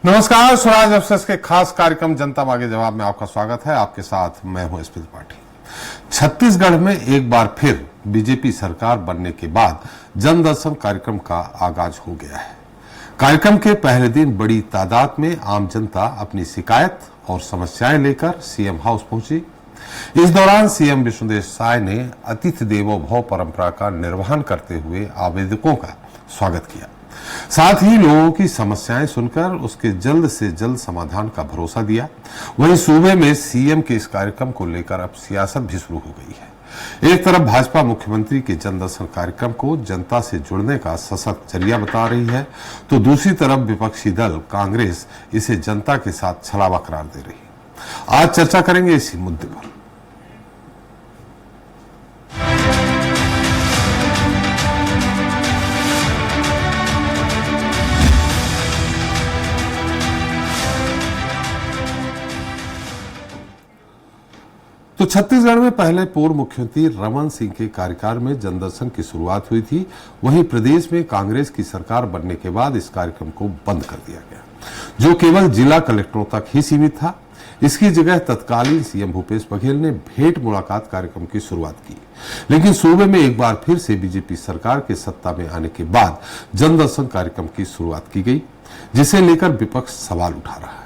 नमस्कार, स्वराज एक्सप्रेस के खास कार्यक्रम जनता मांगे जवाब में आपका स्वागत है। आपके साथ मैं हूं एसपी त्रिपाठी। छत्तीसगढ़ में एक बार फिर बीजेपी सरकार बनने के बाद जन दर्शन कार्यक्रम का आगाज हो गया है। कार्यक्रम के पहले दिन बड़ी तादाद में आम जनता अपनी शिकायत और समस्याएं लेकर सीएम हाउस पहुंची। इस दौरान सीएम विष्णुदेव साय ने अतिथि देवो भव परंपरा का निर्वहन करते हुए आवेदकों का स्वागत किया। साथ ही लोगों की समस्याएं सुनकर उसके जल्द से जल्द समाधान का भरोसा दिया। वहीं सूबे में सीएम के इस कार्यक्रम को लेकर अब सियासत भी शुरू हो गई है। एक तरफ भाजपा मुख्यमंत्री के जन दर्शन कार्यक्रम को जनता से जुड़ने का सशक्त जरिया बता रही है, तो दूसरी तरफ विपक्षी दल कांग्रेस इसे जनता के साथ छलावा करार दे रही है। आज चर्चा करेंगे इसी मुद्दे पर। तो छत्तीसगढ़ में पहले पूर्व मुख्यमंत्री रमन सिंह के कार्यकाल में जनदर्शन की शुरुआत हुई थी। वहीं प्रदेश में कांग्रेस की सरकार बनने के बाद इस कार्यक्रम को बंद कर दिया गया, जो केवल जिला कलेक्टरों तक ही सीमित था। इसकी जगह तत्कालीन सीएम भूपेश बघेल ने भेंट मुलाकात कार्यक्रम की शुरुआत की। लेकिन सूबे में एक बार फिर से बीजेपी सरकार के सत्ता में आने के बाद जनदर्शन कार्यक्रम की शुरुआत की गई, जिसे लेकर विपक्ष सवाल उठा रहा है।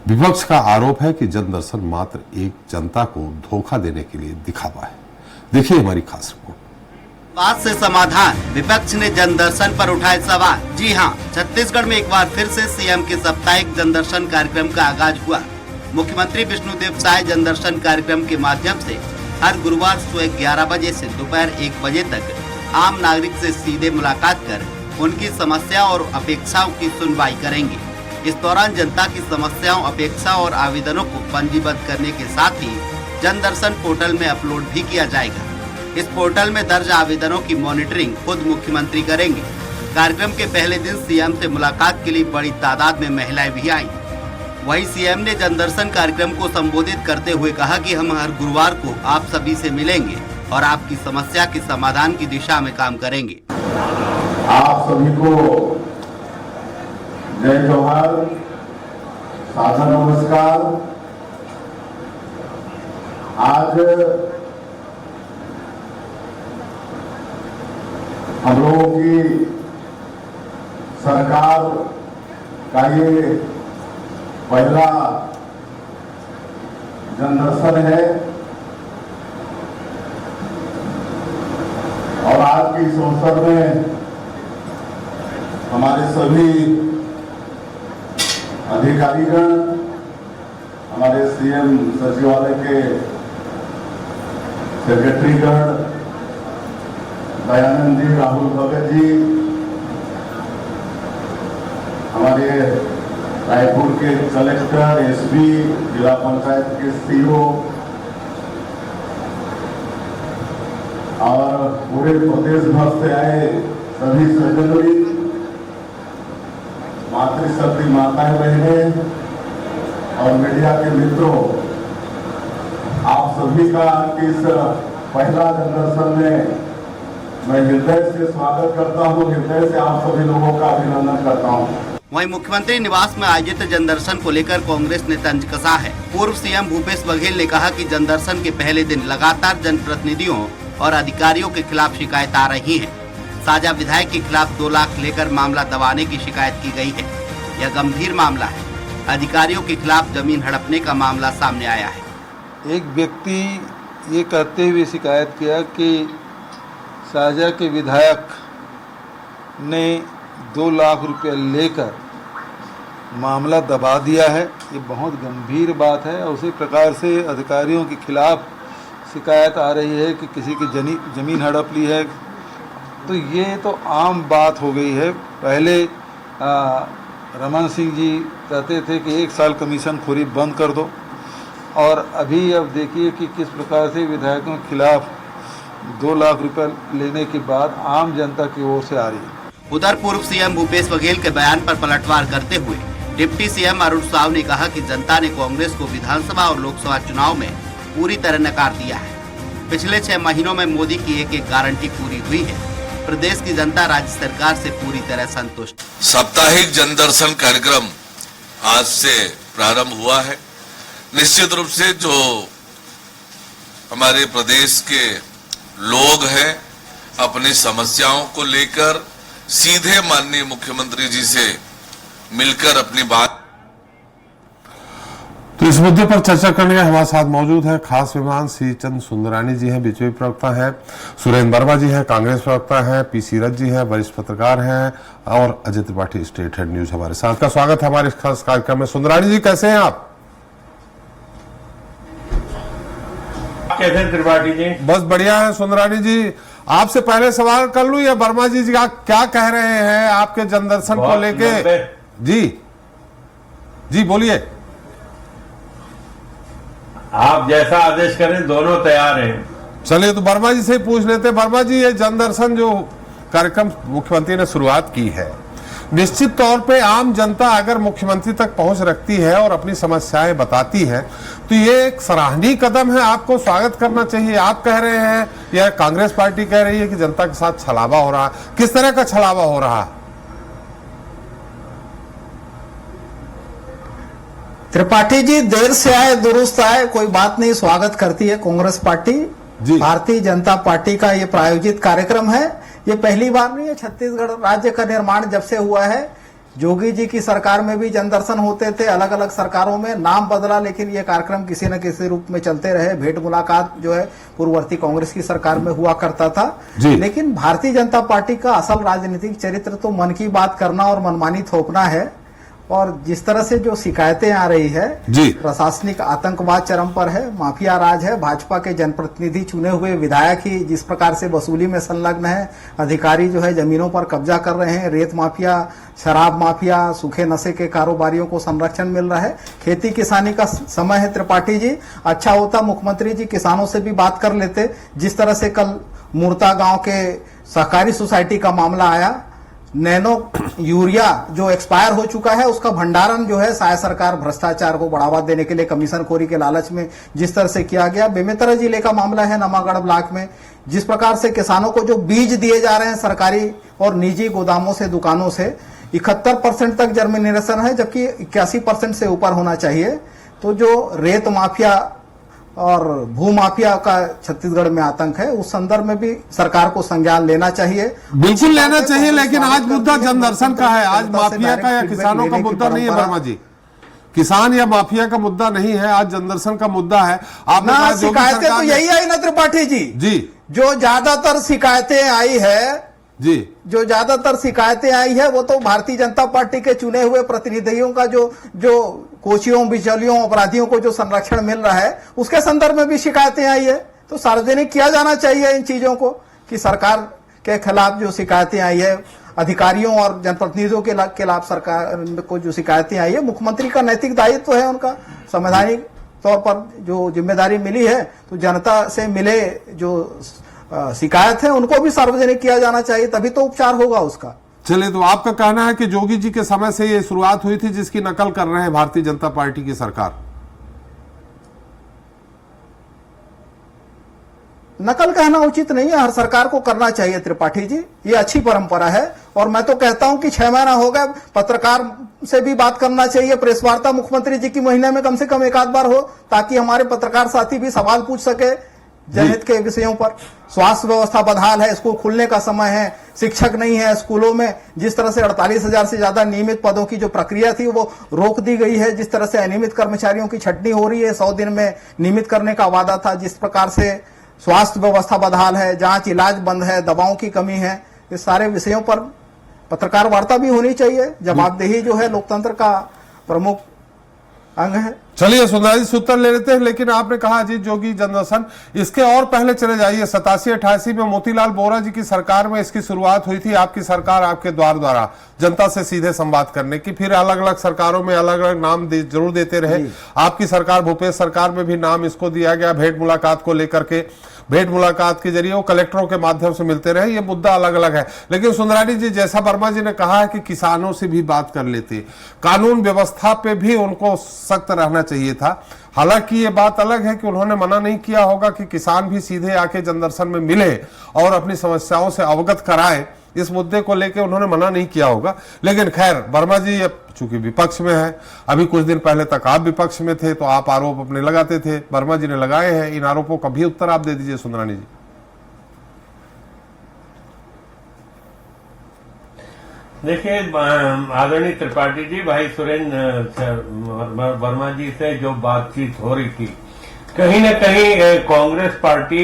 विपक्ष का आरोप है कि जन दर्शन मात्र एक जनता को धोखा देने के लिए दिखावा है। देखिए हमारी खास रिपोर्ट। बात से समाधान, विपक्ष ने जन दर्शन पर उठाए सवाल। जी हां, छत्तीसगढ़ में एक बार फिर से सीएम के साप्ताहिक जन दर्शन कार्यक्रम का आगाज हुआ। मुख्यमंत्री विष्णुदेव साय जन दर्शन कार्यक्रम के माध्यम से हर गुरुवार सुबह 11 बजे से दोपहर 1 बजे तक आम नागरिक से सीधे मुलाकात कर उनकी समस्या और अपेक्षाओं की सुनवाई करेंगे। इस दौरान जनता की समस्याओं, अपेक्षा और आवेदनों को पंजीबद्ध करने के साथ ही जन दर्शन पोर्टल में अपलोड भी किया जाएगा। इस पोर्टल में दर्ज आवेदनों की मॉनिटरिंग खुद मुख्यमंत्री करेंगे। कार्यक्रम के पहले दिन सीएम से मुलाकात के लिए बड़ी तादाद में महिलाएं भी आईं। वहीं सीएम ने जन दर्शन कार्यक्रम को संबोधित करते हुए कहा कि हम हर गुरुवार को आप सभी से मिलेंगे और आपकी समस्या के समाधान की दिशा में काम करेंगे। आप सभी को जय जोहार, सादर नमस्कार। आज हम लोगों की सरकार का ये पहला जनदर्शन है और आज की इस अवसर में हमारे सभी अधिकारीगण, हमारे सीएम सचिवालय के सेक्रेटरीगण, दयानंद जी, राहुल भगत जी, हमारे रायपुर के कलेक्टर, एसपी, जिला पंचायत के सीईओ और पूरे प्रदेश भर से आए सभी सज्जनों, मातृशक्ति माताएं, बहनें और मीडिया के मित्रों, आप सभी का इस पहला जनदर्शन में मैं हृदय से स्वागत करता हूं। हृदय से आप सभी लोगों का अभिनंदन करता हूं। वहीं मुख्यमंत्री निवास में आयोजित जन दर्शन को लेकर कांग्रेस ने तंज कसा है। पूर्व सीएम भूपेश बघेल ने कहा कि जन दर्शन के पहले दिन लगातार जनप्रतिनिधियों और अधिकारियों के खिलाफ शिकायत आ रही है। साजा विधायक के खिलाफ 2 लाख लेकर मामला दबाने की शिकायत की गई है। यह गंभीर मामला है। अधिकारियों के खिलाफ जमीन हड़पने का मामला सामने आया है। एक व्यक्ति ये कहते हुए शिकायत किया कि साजा के विधायक ने 2 लाख रुपये लेकर मामला दबा दिया है। ये बहुत गंभीर बात है। और उसी प्रकार से अधिकारियों के खिलाफ शिकायत आ रही है कि किसी की जमीन हड़प ली है। तो ये तो आम बात हो गई है। पहले रमन सिंह जी कहते थे कि 1 साल कमीशन खोरी बंद कर दो, और अभी अब देखिए कि किस प्रकार से विधायकों के खिलाफ 2 लाख रुपए लेने की बात आम जनता की ओर से आ रही है। उधर पूर्व सीएम भूपेश बघेल के बयान पर पलटवार करते हुए डिप्टी सीएम अरुण साव ने कहा कि जनता ने कांग्रेस को विधानसभा और लोकसभा चुनाव में पूरी तरह नकार दिया है। पिछले 6 महीनों में मोदी की एक गारंटी पूरी हुई है। प्रदेश की जनता राज्य सरकार से पूरी तरह संतुष्ट। साप्ताहिक जनदर्शन कार्यक्रम आज से प्रारंभ हुआ है। निश्चित रूप से जो हमारे प्रदेश के लोग हैं अपनी समस्याओं को लेकर सीधे माननीय मुख्यमंत्री जी से मिलकर अपनी बात। तो इस मुद्दे पर चर्चा करने के हमारे साथ मौजूद है खास मेहमान श्री चंद सुंदरानी जी हैं, बीजेपी प्रवक्ता हैं, सुरेंद्र वर्मा जी हैं, कांग्रेस प्रवक्ता हैं, पी सीरत जी हैं, वरिष्ठ पत्रकार हैं, और Ajay Tripathi state head news हमारे साथ। का स्वागत है हमारे इस खास कार्यक्रम में। सुंदरानी जी कैसे हैं आप? कैसे त्रिपाठी जी? बस बढ़िया है सुंदरानी जी। आपसे पहले सवाल कर लूं या वर्मा जी क्या कह रहे हैं आपके जनदर्शन को लेके? जी बोलिए। आप जैसा आदेश करें, दोनों तैयार हैं। चलिए तो वर्मा जी से ही पूछ लेते। वर्मा जी, ये जनदर्शन जो कार्यक्रम मुख्यमंत्री ने शुरुआत की है, निश्चित तौर पे आम जनता अगर मुख्यमंत्री तक पहुंच रखती है और अपनी समस्याएं बताती है तो ये एक सराहनीय कदम है, आपको स्वागत करना चाहिए। आप कह रहे हैं या कांग्रेस पार्टी कह रही है कि जनता के साथ छलावा हो रहा है? किस तरह का छलावा हो रहा है? त्रिपाठी जी, देर से आए दुरुस्त आए, कोई बात नहीं, स्वागत करती है कांग्रेस पार्टी। भारतीय जनता पार्टी का ये प्रायोजित कार्यक्रम है। ये पहली बार नहीं है। छत्तीसगढ़ राज्य का निर्माण जब से हुआ है, जोगी जी की सरकार में भी जनदर्शन होते थे, अलग अलग सरकारों में नाम बदला, लेकिन ये कार्यक्रम किसी न किसी रूप में चलते रहे। भेंट मुलाकात जो है पूर्ववर्ती कांग्रेस की सरकार में हुआ करता था, लेकिन भारतीय जनता पार्टी का असल राजनीतिक चरित्र तो मन की बात करना और मनमानी थोपना है। और जिस तरह से जो शिकायतें आ रही है, प्रशासनिक आतंकवाद चरम पर है, माफिया राज है, भाजपा के जनप्रतिनिधि चुने हुए विधायक ही जिस प्रकार से वसूली में संलग्न है, अधिकारी जो है जमीनों पर कब्जा कर रहे हैं, रेत माफिया, शराब माफिया, सूखे नशे के कारोबारियों को संरक्षण मिल रहा है। खेती किसानी का समय है त्रिपाठी जी, अच्छा होता मुख्यमंत्री जी किसानों से भी बात कर लेते। जिस तरह से कल मुर्ता गांव के सहकारी सोसाइटी का मामला आया, नैनो यूरिया जो एक्सपायर हो चुका है उसका भंडारण जो है शायद सरकार भ्रष्टाचार को बढ़ावा देने के लिए कमीशनखोरी के लालच में जिस तरह से किया गया। बेमेतरा जिले का मामला है, नमागढ़ ब्लॉक में जिस प्रकार से किसानों को जो बीज दिए जा रहे हैं सरकारी और निजी गोदामों से, दुकानों से, 71% तक जर्मिनेशन है, जबकि 81% से ऊपर होना चाहिए। तो जो रेत माफिया और भू माफिया का छत्तीसगढ़ में आतंक है, उस संदर्भ में भी सरकार को संज्ञान लेना चाहिए। बिल्कुल लेना चाहिए, लेकिन आज मुद्दा जनदर्शन का है, आज माफिया का या किसानों का मुद्दा नहीं है वर्मा जी। किसान या माफिया का मुद्दा नहीं है, आज जनदर्शन का मुद्दा है। आपने कहा शिकायतें तो यही आई ना त्रिपाठी जी, जो ज्यादातर शिकायतें आई है जो ज्यादातर शिकायतें आई है वो तो भारतीय जनता पार्टी के चुने हुए प्रतिनिधियों का जो कोचियों, बिचौलियों, अपराधियों को जो संरक्षण मिल रहा है उसके संदर्भ में भी शिकायतें आई है। तो सार्वजनिक किया जाना चाहिए इन चीजों को कि सरकार के खिलाफ जो शिकायतें आई है, अधिकारियों और जनप्रतिनिधियों के खिलाफ सरकार को जो शिकायतें आई है, मुख्यमंत्री का नैतिक दायित्व है, उनका संवैधानिक तौर पर जो जिम्मेदारी मिली है तो जनता से मिले जो शिकायत है उनको भी सार्वजनिक किया जाना चाहिए, तभी तो उपचार होगा उसका। चलिए, तो आपका कहना है कि जोगी जी के समय से ये शुरुआत हुई थी जिसकी नकल कर रहे हैं भारतीय जनता पार्टी की सरकार? नकल कहना उचित नहीं है, हर सरकार को करना चाहिए त्रिपाठी जी, ये अच्छी परंपरा है। और मैं तो कहता हूं कि 6 महीना हो गए, पत्रकार से भी बात करना चाहिए, प्रेस वार्ता मुख्यमंत्री जी की महीने में कम से कम एक आध बार हो, ताकि हमारे पत्रकार साथी भी सवाल पूछ सके जनहित के विषयों पर। स्वास्थ्य व्यवस्था बदहाल है, स्कूल खुलने का समय है, शिक्षक नहीं है स्कूलों में, जिस तरह से 48,000 से ज्यादा नियमित पदों की जो प्रक्रिया थी वो रोक दी गई है, जिस तरह से अनियमित कर्मचारियों की छंटनी हो रही है, 100 दिन में नियमित करने का वादा था, जिस प्रकार से स्वास्थ्य व्यवस्था बदहाल है, जांच इलाज बंद है, दवाओं की कमी है, इस सारे विषयों पर पत्रकार वार्ता भी होनी चाहिए। जवाबदेही जो है लोकतंत्र का प्रमुख अंग है। चलिए सुंदर जी उत्तर ले लेते हैं, लेकिन आपने कहा अजीत जोगी जनदर्शन, इसके और पहले चले जाइए। 87-88 में मोतीलाल वोरा जी की सरकार में इसकी शुरुआत हुई थी, आपकी सरकार आपके द्वारा जनता से सीधे संवाद करने की। फिर अलग अलग सरकारों में अलग अलग नाम जरूर देते रहे। आपकी सरकार, भूपेश सरकार में भी नाम इसको दिया गया भेंट मुलाकात को लेकर के। भेंट मुलाकात के जरिए वो कलेक्टरों के माध्यम से मिलते रहे, ये मुद्दा अलग अलग है। लेकिन सुंदरानी जी, जैसा वर्मा जी ने कहा है कि किसानों से भी बात कर लेते, कानून व्यवस्था पे भी उनको सख्त रहना चाहिए था। हालांकि ये बात अलग है कि उन्होंने मना नहीं किया होगा कि किसान भी सीधे आके जनदर्शन में मिले और अपनी समस्याओं से अवगत कराए, इस मुद्दे को लेकर उन्होंने मना नहीं किया होगा। लेकिन खैर, वर्मा जी अब चूंकि विपक्ष में है, अभी कुछ दिन पहले तक आप विपक्ष में थे तो आप आरोप अपने लगाते थे, वर्मा जी ने लगाए हैं। इन आरोपों का भी उत्तर आप दे दीजिए सुंदरानी जी। देखिए, आदरणीय त्रिपाठी जी, भाई सुरेंद्र वर्मा जी से जो बातचीत हो रही थी, कहीं न कहीं कांग्रेस पार्टी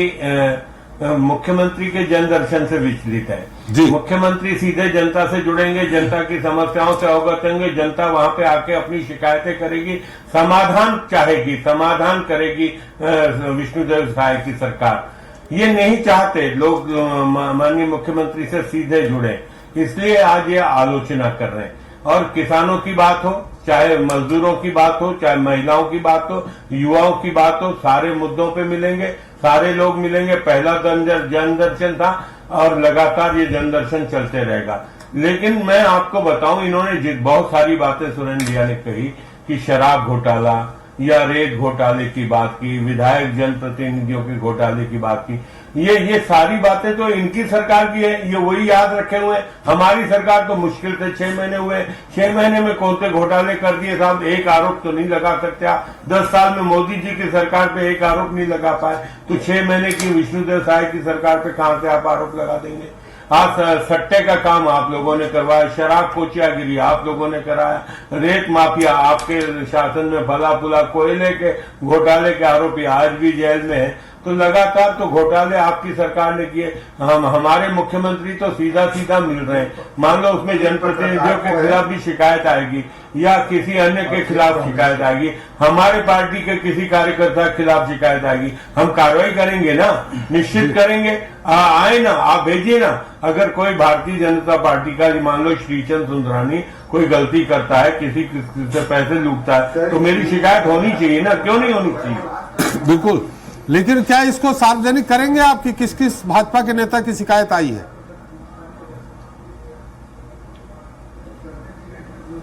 मुख्यमंत्री के जन दर्शन से विचलित है। मुख्यमंत्री सीधे जनता से जुड़ेंगे, जनता की समस्याओं से अवगत होंगे, जनता वहां पे आके अपनी शिकायतें करेगी, समाधान चाहेगी, समाधान करेगी विष्णुदेव साय की सरकार। ये नहीं चाहते लोग माननीय मुख्यमंत्री से सीधे जुड़े, इसलिए आज ये आलोचना कर रहे हैं। और किसानों की बात हो, चाहे मजदूरों की बात हो, चाहे महिलाओं की बात हो, युवाओं की बात हो, सारे मुद्दों पे मिलेंगे, सारे लोग मिलेंगे। पहला जन दर्शन था और लगातार ये जन दर्शन चलते रहेगा। लेकिन मैं आपको बताऊं, इन्होंने बहुत सारी बातें सुरेंद्र भैया ने कही कि शराब घोटाला या रेत घोटाले की बात की, विधायक जनप्रतिनिधियों के घोटाले की बात की, ये सारी बातें तो इनकी सरकार की है, ये वही याद रखे हुए। हमारी सरकार तो मुश्किल से 6 महीने हुए, 6 महीने में कौन से घोटाले कर दिए साहब, एक आरोप तो नहीं लगा सकते आप। 10 साल में मोदी जी की सरकार पे एक आरोप नहीं लगा पाए, तो 6 महीने की विष्णुदेव साय की सरकार पे कहां से आप आरोप लगा देंगे। आज सट्टे का काम आप लोगों ने करवाया, शराब कोचियागिरी आप लोगों ने कराया, रेत माफिया आपके शासन में भला बुला, कोयले के घोटाले के आरोपी आज भी जेल में है। तो लगातार तो घोटाले आपकी सरकार ने किए। हमारे मुख्यमंत्री तो सीधा सीधा मिल रहे हैं। मान लो उसमें जनप्रतिनिधियों के खिलाफ भी शिकायत आएगी या किसी अन्य के खिलाफ शिकायत आएगी, हमारे पार्टी के किसी कार्यकर्ता के खिलाफ शिकायत आएगी, हम कार्रवाई करेंगे ना, निश्चित करेंगे। आए ना, आप भेजिए ना। अगर कोई भारतीय जनता पार्टी का, मान लो श्रीचंद सुंदरानी कोई गलती करता है, किसी से पैसे लूटता है, तो मेरी शिकायत होनी चाहिए ना, क्यों नहीं होनी चाहिए? बिल्कुल। लेकिन क्या इसको सार्वजनिक करेंगे आप कि किस किस भाजपा के नेता की शिकायत आई है?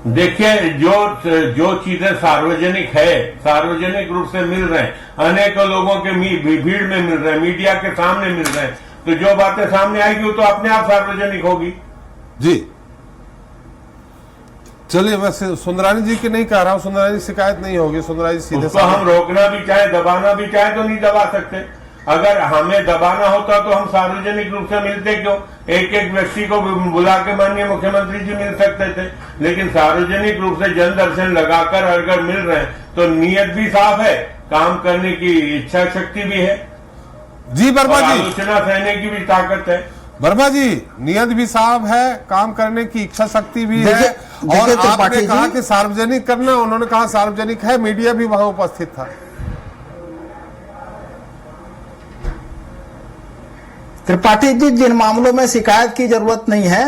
देखिए, जो चीजें सार्वजनिक है, सार्वजनिक रूप से मिल रहे हैं, अनेकों लोगों के भीड़ में मिल रहे हैं, मीडिया के सामने मिल रहे हैं, तो जो बातें सामने आएगी वो तो अपने आप सार्वजनिक होगी। जी चलिए, मैं सुंदरानी जी की नहीं कह रहा हूं, सुंदरानी जी शिकायत नहीं होगी, सुंदरानी जी सीधे उसको हम रोकना भी चाहे, दबाना भी चाहे तो नहीं दबा सकते। अगर हमें दबाना होता तो हम सार्वजनिक रूप से मिलते क्यों? एक एक व्यक्ति को बुला के माननीय मुख्यमंत्री जी मिल सकते थे, लेकिन सार्वजनिक रूप से जन दर्शन लगाकर अगर मिल रहे हैं तो नीयत भी साफ है, काम करने की इच्छा शक्ति भी है जी। वर्मा जी, आलोचना सहने की भी ताकत है। वर्मा जी, नियत भी साफ है, काम करने की इच्छा शक्ति भी है। और आपने कहा कि सार्वजनिक करना, उन्होंने कहा सार्वजनिक है, मीडिया भी वहां उपस्थित था। त्रिपाठी जी, जिन मामलों में शिकायत की जरूरत नहीं है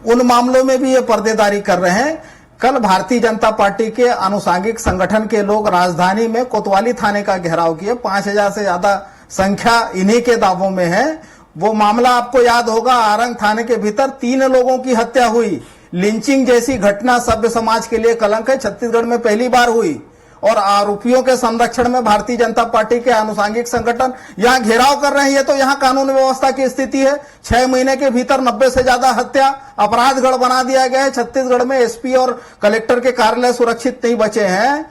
उन मामलों में भी ये पर्देदारी कर रहे हैं। कल भारतीय जनता पार्टी के आनुषंगिक संगठन के लोग राजधानी में कोतवाली थाने का घेराव किए, 5000 से ज्यादा संख्या इन्हीं के दावों में है। वो मामला आपको याद होगा, आरंग थाने के भीतर 3 लोगों की हत्या हुई। लिंचिंग जैसी घटना सभ्य समाज के लिए कलंक है, छत्तीसगढ़ में पहली बार हुई। और आरोपियों के संरक्षण में भारतीय जनता पार्टी के आनुषंगिक संगठन यहाँ घेराव कर रहे हैं। ये तो यहाँ कानून व्यवस्था की स्थिति है। 6 महीने के भीतर 90 से ज्यादा हत्या, अपराधगढ़ बना दिया गया है। छत्तीसगढ़ में एसपी और कलेक्टर के कार्यालय सुरक्षित नहीं बचे हैं।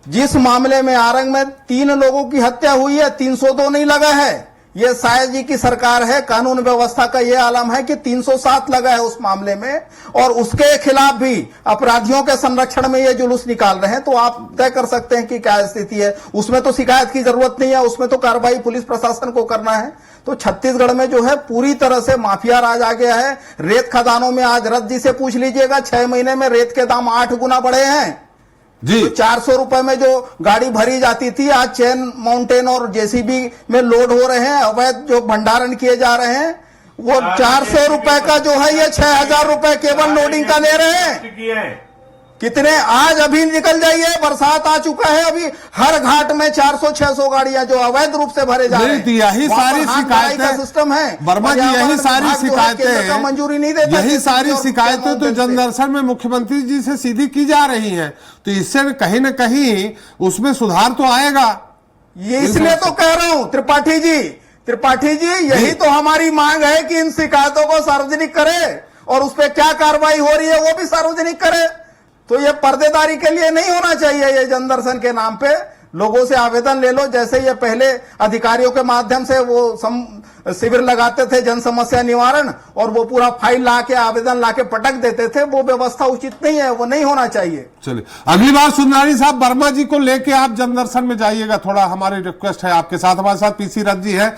जिस मामले में आरंग में 3 लोगों की हत्या हुई है, 302 नहीं लगा है। ये साय जी की सरकार है, कानून व्यवस्था का ये आलम है कि 307 लगा है उस मामले में, और उसके खिलाफ भी अपराधियों के संरक्षण में ये जुलूस निकाल रहे हैं। तो आप तय कर सकते हैं कि क्या स्थिति है। उसमें तो शिकायत की जरूरत नहीं है, उसमें तो कार्रवाई पुलिस प्रशासन को करना है। तो छत्तीसगढ़ में जो है पूरी तरह से माफिया राज आ गया है। रेत खदानों में आज रथ जी से पूछ लीजिएगा, 6 महीने में रेत के दाम 8 गुना बढ़े हैं जी। तो 400 रुपए में जो गाड़ी भरी जाती थी, आज चेन माउंटेन और जेसीबी में लोड हो रहे हैं। अवैध जो भंडारण किए जा रहे हैं, वो 400 रुपए का जो है ये 6000 रुपए केवल लोडिंग का ले रहे हैं। कितने आज अभी निकल जाइए, बरसात आ चुका है, अभी हर घाट में 400-600 गाड़ियां जो अवैध रूप से भरे जा रहे हैं। यही सारी शिकायतें सिस्टम है वर्मा जी, यही सारी शिकायतें मंजूरी नहीं देता, यही सारी शिकायतें तो जन दर्शन में मुख्यमंत्री जी से सीधी की जा रही हैं। तो इससे कहीं न कहीं उसमें सुधार तो आएगा। ये इसलिए तो कह रहा हूं त्रिपाठी जी, त्रिपाठी जी, यही तो हमारी मांग है कि इन शिकायतों को सार्वजनिक करे और उस पर क्या कार्रवाई हो रही है वो भी सार्वजनिक करे। तो ये पर्देदारी के लिए नहीं होना चाहिए। ये जनदर्शन के नाम पे लोगों से आवेदन ले लो, जैसे ये पहले अधिकारियों के माध्यम से वो शिविर लगाते थे जन समस्या निवारण, और वो पूरा फाइल लाके आवेदन लाके पटक देते थे, वो व्यवस्था उचित नहीं है, वो नहीं होना चाहिए। चलिए, अगली बार सुंदरानी साहब वर्मा जी को लेके आप जनदर्शन में जाइएगा, थोड़ा हमारी रिक्वेस्ट है आपके साथ। हमारे साथ पीसी रथ जी है,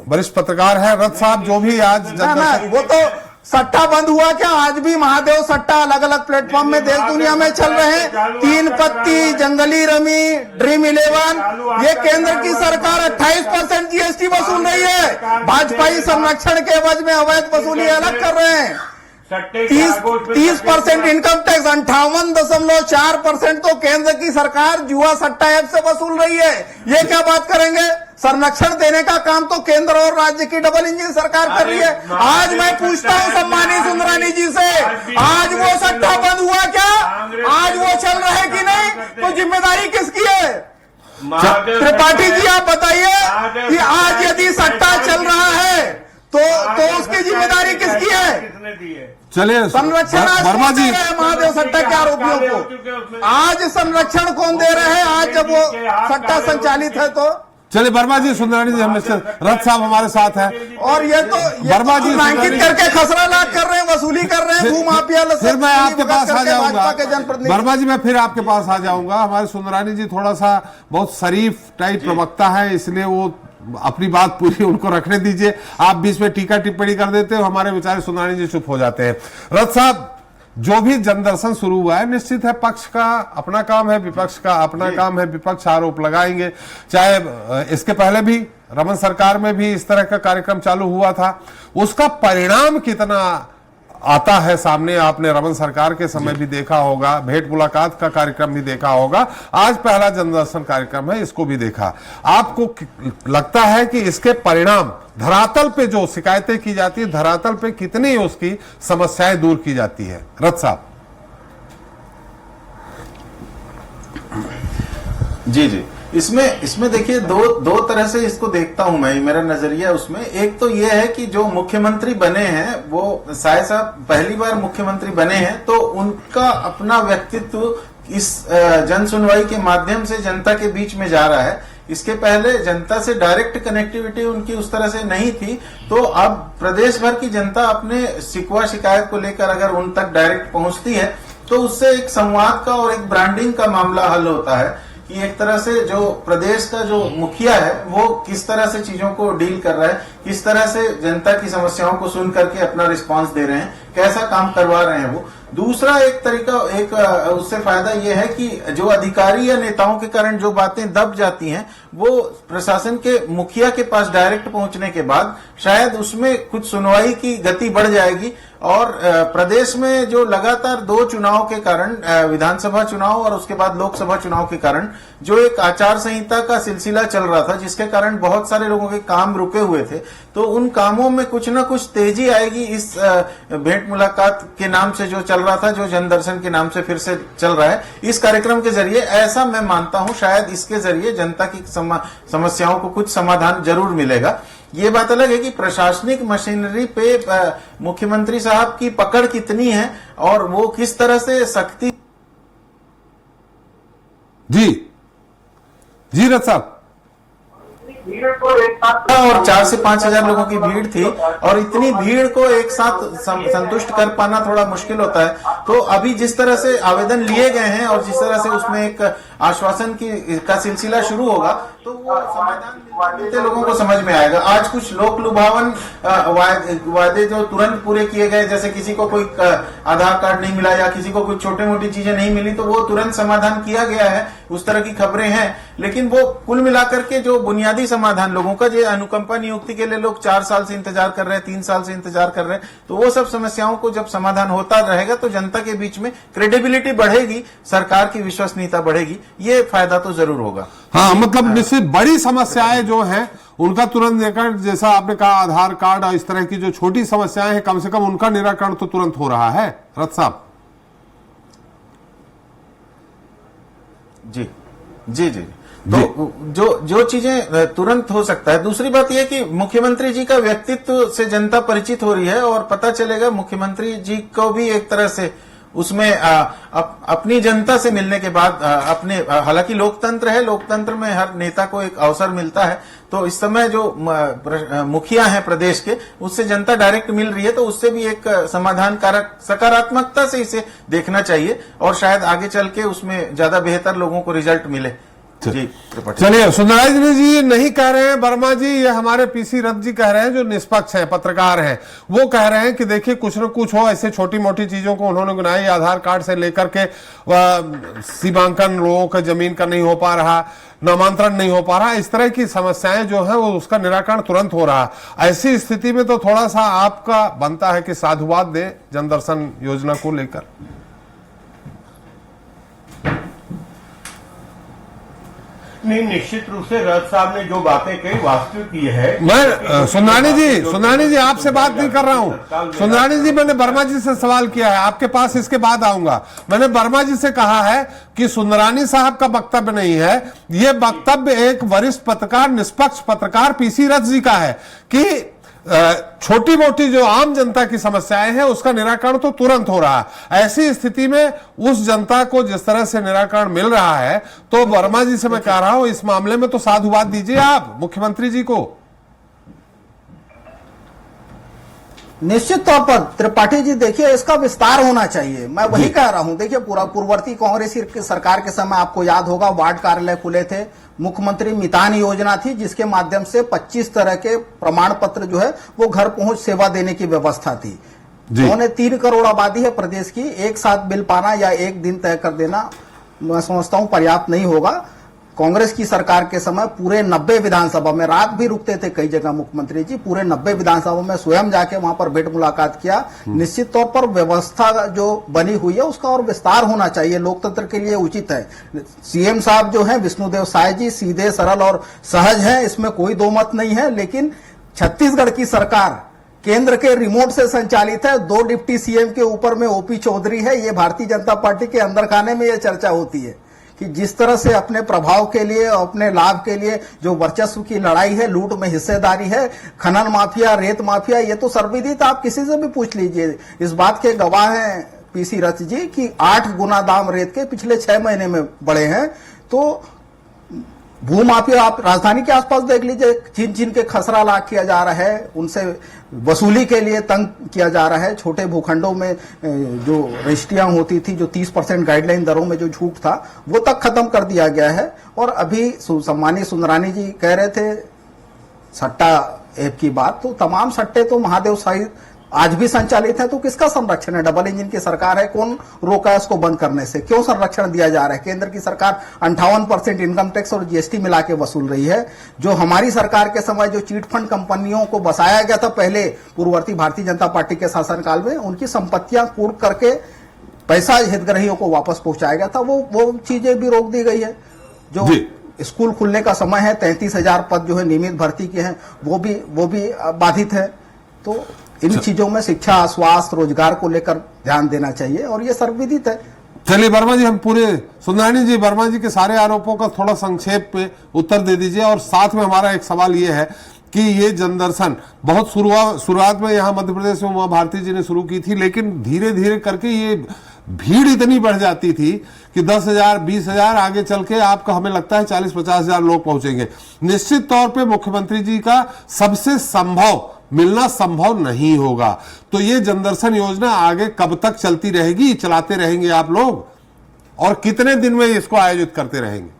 वरिष्ठ पत्रकार है। रथ साहब, जो भी आज जनदर्शन, वो तो सट्टा बंद हुआ क्या? आज भी महादेव सट्टा अलग अलग प्लेटफॉर्म में देश दुनिया में चल रहे हैं। तीन पत्ती, जंगली रमी, ड्रीम 11, ये केंद्र की सरकार 28% जीएसटी वसूल रही है। भाजपाई संरक्षण के एवज में अवैध वसूली अलग कर रहे हैं। 30% इनकम टैक्स, 58.4% तो केंद्र की सरकार जुआ सट्टा ऐप से वसूल रही है। ये क्या बात करेंगे? संरक्षण देने का काम तो केंद्र और राज्य की डबल इंजन सरकार कर रही है। आज मैं पूछता हूं सम्मानित सुंदरानी जी से, आज वो सट्टा बंद हुआ क्या? आज वो चल रहा है कि नहीं? तो जिम्मेदारी किसकी है? त्रिपाठी जी, आप बताइए कि आज यदि सट्टा चल रहा है तो उसकी जिम्मेदारी किसकी है? चलिए, संरक्षण वर्मा जी, महादेव सट्टा के आरोपियों को आज संरक्षण कौन दे रहे हैं? आज जब वो सट्टा संचालित है तो चलिए वर्मा जी, सुंदरानी जी, हम रथ साहब हमारे साथ है। और ये तो वर्मा जी नामांकित करके खसरा लाख कर रहे हैं, वसूली कर रहे हैं, भूमाफिया। फिर मैं आपके पास आ जाऊंगा जनप्रतिनिधि वर्मा जी, मैं फिर आपके पास आ जाऊंगा। हमारे सुंदरानी जी थोड़ा सा बहुत शरीफ टाइप प्रवक्ता है, इसलिए वो अपनी बात पूरी उनको रखने दीजिए। आप बीच में टीका टिप्पणी कर देते हो, हमारे बेचारे सुंदरानी जी चुप हो जाते हैं। रथ साहब, जो भी जनदर्शन शुरू हुआ है, निश्चित है पक्ष का अपना काम है, विपक्ष का अपना काम है। विपक्ष आरोप लगाएंगे, चाहे इसके पहले भी रमन सरकार में भी इस तरह का कार्यक्रम चालू हुआ था। उसका परिणाम कितना आता है सामने, आपने रमन सरकार के समय भी देखा होगा, भेंट मुलाकात का कार्यक्रम भी देखा होगा, आज पहला जनदर्शन कार्यक्रम है, इसको भी देखा। आपको लगता है कि इसके परिणाम धरातल पे जो शिकायतें की जाती है, धरातल पे कितनी उसकी समस्याएं दूर की जाती है? रथ साहब जी, इसमें देखिए दो तरह से इसको देखता हूं मैं, मेरा नजरिया उसमें। एक तो ये है कि जो मुख्यमंत्री बने हैं, वो साय साहब पहली बार मुख्यमंत्री बने हैं, तो उनका अपना व्यक्तित्व इस जन सुनवाई के माध्यम से जनता के बीच में जा रहा है। इसके पहले जनता से डायरेक्ट कनेक्टिविटी उनकी उस तरह से नहीं थी, तो अब प्रदेश भर की जनता अपने शिकवा शिकायत को लेकर अगर उन तक डायरेक्ट पहुंचती है, तो उससे एक संवाद का और एक ब्रांडिंग का मामला हल होता है कि एक तरह से जो प्रदेश का जो मुखिया है वो किस तरह से चीजों को डील कर रहा है, किस तरह से जनता की समस्याओं को सुन करके अपना रिस्पांस दे रहे हैं, कैसा काम करवा रहे हैं वो। दूसरा एक तरीका, एक उससे फायदा ये है कि जो अधिकारी या नेताओं के कारण जो बातें दब जाती हैं, वो प्रशासन के मुखिया के पास डायरेक्ट पहुंचने के बाद शायद उसमें कुछ सुनवाई की गति बढ़ जाएगी। और प्रदेश में जो लगातार 2 चुनाव के कारण, विधानसभा चुनाव और उसके बाद लोकसभा चुनाव के कारण जो एक आचार संहिता का सिलसिला चल रहा था, जिसके कारण बहुत सारे लोगों के काम रुके हुए थे, तो उन कामों में कुछ न कुछ तेजी आएगी। इस भेंट मुलाकात के नाम से जो चल रहा था, जो जनदर्शन के नाम से फिर से चल रहा है, इस कार्यक्रम के जरिए, ऐसा मैं मानता हूं, शायद इसके जरिए जनता की समस्याओं को कुछ समाधान जरूर मिलेगा। ये बात अलग है कि प्रशासनिक मशीनरी पे मुख्यमंत्री साहब की पकड़ कितनी है और वो किस तरह से सख्ती। जी रथ साहब, और 4 से 5 हजार लोगों की भीड़ थी, और इतनी भीड़ को एक साथ संतुष्ट कर पाना थोड़ा मुश्किल होता है। तो अभी जिस तरह से आवेदन लिए गए हैं और जिस तरह से उसमें एक आश्वासन का सिलसिला शुरू होगा, तो वो समाधान लोगों को समझ में आएगा। आज कुछ लोक लुभावन वादे जो तुरंत पूरे किए गए, जैसे किसी को कोई आधार कार्ड नहीं मिला या किसी को कुछ छोटी मोटी चीजें नहीं मिली, तो वो तुरंत समाधान किया गया है, उस तरह की खबरें हैं। लेकिन वो कुल मिलाकर के जो बुनियादी समाधान लोगों का, जो अनुकंपा नियुक्ति के लिए लोग 4 साल से इंतजार कर रहे हैं, 3 साल से इंतजार कर रहे हैं, तो वो सब समस्याओं को जब समाधान होता रहेगा तो जनता के बीच में क्रेडिबिलिटी बढ़ेगी, सरकार की विश्वसनीयता बढ़ेगी। ये फायदा तो जरूर होगा। हाँ, मतलब निश्चित बड़ी समस्याएं जो हैं उनका तुरंत निराकरण, जैसा आपने कहा आधार कार्ड और इस तरह की जो छोटी समस्याएं हैं, कम से कम उनका निराकरण तो तुरंत हो रहा है। रथ साहब जी, जी जी। तो जो चीजें तुरंत हो सकता है। दूसरी बात यह कि मुख्यमंत्री जी का व्यक्तित्व से जनता परिचित हो रही है और पता चलेगा मुख्यमंत्री जी को भी एक तरह से उसमें अपनी जनता से मिलने के बाद हालांकि लोकतंत्र है, लोकतंत्र में हर नेता को एक अवसर मिलता है, तो इस समय जो मुखिया हैं प्रदेश के, उससे जनता डायरेक्ट मिल रही है, तो उससे भी एक समाधान कारक सकारात्मकता से इसे देखना चाहिए और शायद आगे चल के उसमें ज्यादा बेहतर लोगों को रिजल्ट मिले। जी चलिए, सुंदरानी जी नहीं कह रहे हैं, वर्मा जी, ये हमारे पीसी रथ जी कह रहे हैं, जो निष्पक्ष हैं, पत्रकार हैं, वो कह रहे हैं कि देखिए कुछ न कुछ हो। ऐसे छोटी मोटी चीजों को उन्होंने गिनाई, आधार कार्ड से लेकर के सीमांकन लोगों का जमीन का नहीं हो पा रहा, नामांतरण नहीं हो पा रहा, इस तरह की समस्याएं जो है वो उसका निराकरण तुरंत हो रहा। ऐसी स्थिति में तो थोड़ा सा आपका बनता है कि साधुवाद दे जनदर्शन योजना को लेकर। नहीं, निश्चित रूप से रथ साहब ने जो बातें कही वास्तविक ये है। मैं सुंदरानी जी आपसे बात नहीं कर रहा हूं। सुंदरानी जी, मैंने वर्मा जी से सवाल किया है, आपके पास इसके बाद आऊंगा। मैंने वर्मा जी से कहा है कि सुंदरानी साहब का वक्तव्य नहीं है, ये वक्तव्य एक वरिष्ठ पत्रकार, निष्पक्ष पत्रकार पीसी रथ जी का है कि छोटी मोटी जो आम जनता की समस्याएं हैं उसका निराकरण तो तुरंत हो रहा है। ऐसी स्थिति में उस जनता को जिस तरह से निराकरण मिल रहा है, तो वर्मा जी से मैं कह रहा हूं इस मामले में तो साधुवाद दीजिए आप मुख्यमंत्री जी को। निश्चित तौर पर त्रिपाठी जी, देखिए इसका विस्तार होना चाहिए। मैं वही कह रहा हूं, देखिए पूर्ववर्ती कांग्रेस की सरकार के समय आपको याद होगा वार्ड कार्यालय खुले थे, मुख्यमंत्री मितान योजना थी जिसके माध्यम से 25 तरह के प्रमाण पत्र जो है वो घर पहुंच सेवा देने की व्यवस्था थी। उन्होंने 3 करोड़ आबादी है प्रदेश की, एक साथ बिल पाना या एक दिन तय कर देना मैं समझता हूं पर्याप्त नहीं होगा। कांग्रेस की सरकार के समय पूरे 90 विधानसभा में, रात भी रुकते थे कई जगह मुख्यमंत्री जी, पूरे 90 विधानसभा में स्वयं जाके वहां पर भेंट मुलाकात किया। निश्चित तौर पर व्यवस्था जो बनी हुई है उसका और विस्तार होना चाहिए, लोकतंत्र के लिए उचित है। सीएम साहब जो हैं विष्णुदेव साय जी सीधे सरल और सहज हैं, इसमें कोई दो मत नहीं है, लेकिन छत्तीसगढ़ की सरकार केंद्र के रिमोट से संचालित है। 2 डिप्टी सीएम के ऊपर में ओपी चौधरी है। ये भारतीय जनता पार्टी के अंदर खाने में यह चर्चा होती है कि जिस तरह से अपने प्रभाव के लिए, अपने लाभ के लिए जो वर्चस्व की लड़ाई है, लूट में हिस्सेदारी है, खनन माफिया, रेत माफिया, ये तो सर्वविदित, आप किसी से भी पूछ लीजिए। इस बात के गवाह हैं पीसी रथ जी कि 8 गुना दाम रेत के पिछले 6 महीने में बढ़े हैं। तो भूमाफिया आप राजधानी के आसपास देख लीजिए, छीन छीन के खसरा लाख किया जा रहा है, उनसे वसूली के लिए तंग किया जा रहा है। छोटे भूखंडों में जो रजिस्ट्रियां होती थी, जो 30% गाइडलाइन दरों में जो छूट था, वो तक खत्म कर दिया गया है। और अभी सम्मानीय सुंदरानी जी कह रहे थे सट्टा ऐप की बात, तो तमाम सट्टे तो महादेव साहिब आज भी संचालित है, तो किसका संरक्षण है? डबल इंजन की सरकार है, कौन रोका है उसको बंद करने से? क्यों संरक्षण दिया जा रहा है? केंद्र की सरकार 58% इनकम टैक्स और जीएसटी मिला के वसूल रही है। जो हमारी सरकार के समय जो चीट फंड कंपनियों को बसाया गया था पहले पूर्ववर्ती भारतीय जनता पार्टी के शासनकाल में, उनकी संपत्तियां कूट करके पैसा हितग्राहियों को वापस पहुंचाया गया था, वो चीजें भी रोक दी गई है। जो स्कूल खुलने का समय है, 33,000 पद जो है नियमित भर्ती के हैं, वो भी बाधित है। तो इन चीजों में शिक्षा, स्वास्थ्य, रोजगार को लेकर ध्यान देना चाहिए और ये सर्वविदित है। चलिए वर्मा जी, हम पूरे सुंदरानी जी, वर्मा जी के सारे आरोपों का थोड़ा संक्षेप में उत्तर दे दीजिए। और साथ में हमारा एक सवाल ये है कि ये जनदर्शन बहुत शुरुआत में यहाँ मध्य प्रदेश में उमा भारती जी ने शुरू की थी, लेकिन धीरे धीरे करके ये भीड़ इतनी बढ़ जाती थी कि 10,000, 20,000, आगे चल के आपका हमें लगता है 40-50,000 लोग पहुंचेंगे। निश्चित तौर पे मुख्यमंत्री जी का सबसे संभव मिलना संभव नहीं होगा। तो ये जनदर्शन योजना आगे कब तक चलती रहेगी, चलाते रहेंगे आप लोग, और कितने दिन में इसको आयोजित करते रहेंगे?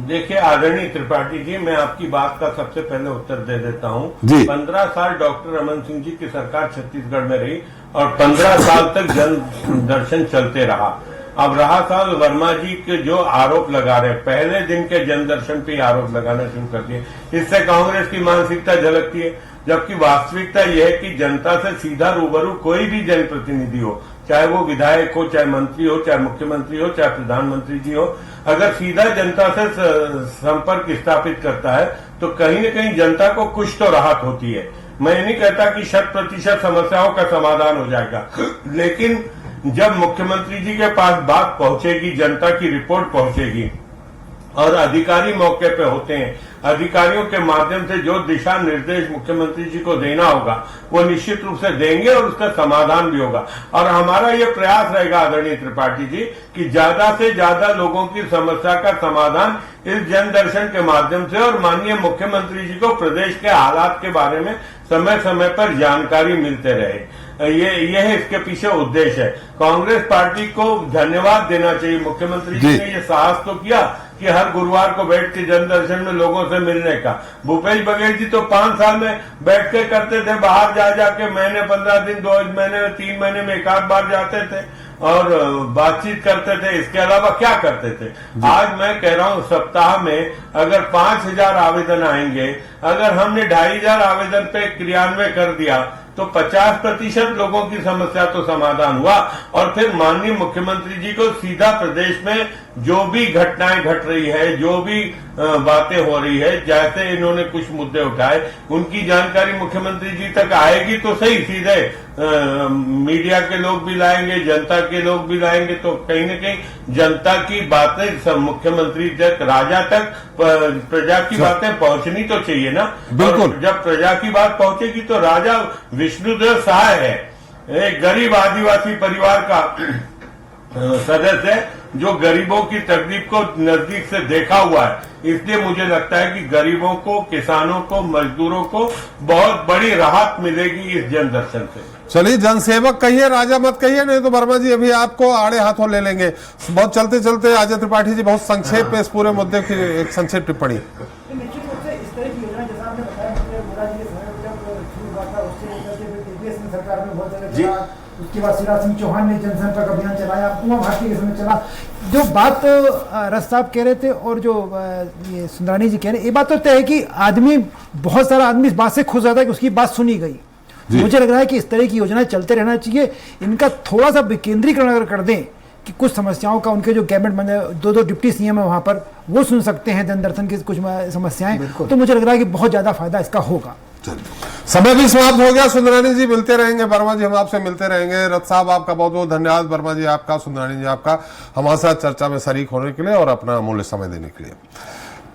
देखिए आदरणीय त्रिपाठी जी, मैं आपकी बात का सबसे पहले उत्तर दे देता हूं। 15 साल डॉक्टर रमन सिंह जी की सरकार छत्तीसगढ़ में रही और 15 साल तक जन दर्शन चलते रहा। अब रहा साल वर्मा जी के जो आरोप लगा रहे, पहले दिन के जन दर्शन पे आरोप लगाना शुरू कर दिए। इससे कांग्रेस की मानसिकता झलकती है, जबकि वास्तविकता यह है कि जनता से सीधा रूबरू कोई भी जनप्रतिनिधि हो, चाहे वो विधायक हो, चाहे मंत्री हो, चाहे मुख्यमंत्री हो, चाहे प्रधानमंत्री जी हो, अगर सीधा जनता से संपर्क स्थापित करता है तो कहीं न कहीं जनता को कुछ तो राहत होती है। मैं नहीं कहता कि 100% समस्याओं का समाधान हो जाएगा, लेकिन जब मुख्यमंत्री जी के पास बात पहुंचेगी, जनता की रिपोर्ट पहुंचेगी और अधिकारी मौके पे होते हैं, अधिकारियों के माध्यम से जो दिशा निर्देश मुख्यमंत्री जी को देना होगा वो निश्चित रूप से देंगे और उसका समाधान भी होगा। और हमारा ये प्रयास रहेगा आदरणीय त्रिपाठी जी कि ज्यादा से ज्यादा लोगों की समस्या का समाधान इस जन दर्शन के माध्यम से और माननीय मुख्यमंत्री जी को प्रदेश के हालात के बारे में समय समय पर जानकारी मिलते रहे। ये है इसके पीछे उद्देश्य है। कांग्रेस पार्टी को धन्यवाद देना चाहिए, मुख्यमंत्री जी ने ये साहस तो किया कि हर गुरुवार को बैठ के जन दर्शन में लोगों से मिलने का। भूपेश बघेल जी तो 5 साल में बैठ के करते थे, बाहर जा जाके महीने 15 दिन 2 महीने में 3 महीने में एक आध बार जाते थे और बातचीत करते थे। इसके अलावा क्या करते थे? आज मैं कह रहा हूं सप्ताह में अगर 5000 आवेदन आएंगे, अगर हमने 2500 आवेदन पे क्रियान्वयन कर दिया तो 50% लोगों की समस्या तो समाधान हुआ। और फिर माननीय मुख्यमंत्री जी को सीधा प्रदेश में जो भी घटनाएं घट रही है, जो भी बातें हो रही है, जैसे इन्होंने कुछ मुद्दे उठाए, उनकी जानकारी मुख्यमंत्री जी तक आएगी तो सही, सीधे मीडिया के लोग भी लाएंगे, जनता के लोग भी लाएंगे, तो कहीं न कहीं जनता की बातें मुख्यमंत्री तक, राजा तक, प्रजा की बातें पहुंचनी तो चाहिए ना। बिल्कुल। जब प्रजा की बात पहुंचेगी तो राजा विष्णुदेव सहाय है, एक गरीब आदिवासी परिवार का सदस्य है जो गरीबों की तकलीफ को नजदीक से देखा हुआ है। इसलिए मुझे लगता है कि गरीबों को, किसानों को, मजदूरों को बहुत बड़ी राहत मिलेगी इस जन दर्शन से। चलिए, जनसेवक कहिए, राजा मत कहिए, नहीं तो वर्मा जी अभी आपको आड़े हाथों ले लेंगे। बहुत चलते चलते अजय त्रिपाठी जी बहुत संक्षेप में इस पूरे मुद्दे की एक संक्षिप्त टिप्पणी। निश्चित रूप से इस तरह की योजना जैसा आपने बताया, मोदी जी के समय में जब शुरू हुआ था उससे लेकर के फिर टीपीएस में सरकार में बहुत जगह चला, उसके बाद शिवराज सिंह चौहान ने जनसंपर्क अभियान चलाया, उमा भारती के समय चला। जो बात रस साहब कह रहे थे और जो ये सुंदरानी जी कह रहे हैं, ये बात तो तय है कि आदमी, बहुत सारा आदमी इस बात से खुश रहता है कि उसकी बात सुनी गई। मुझे लग रहा है कि इस तरह की योजनाएं चलते रहना चाहिए। इनका थोड़ा सा विकेंद्रीकरण अगर कर दें कि कुछ समस्याओं का, उनके जो कैबिनेट मंत्री 2 डिप्टी सीएम है वहां पर, वो सुन सकते हैं जन दर्शन की कुछ समस्याएं, तो मुझे लग रहा है कि बहुत ज्यादा फायदा इसका होगा। समय भी समाप्त हो गया। सुंदरानी जी मिलते रहेंगे, वर्मा जी हम आपसे मिलते रहेंगे। रथ साहब आपका बहुत बहुत धन्यवाद, वर्मा जी आपका, सुंदरानी जी आपका हमारे साथ चर्चा में शरीक होने के लिए और अपना अमूल्य समय देने के लिए।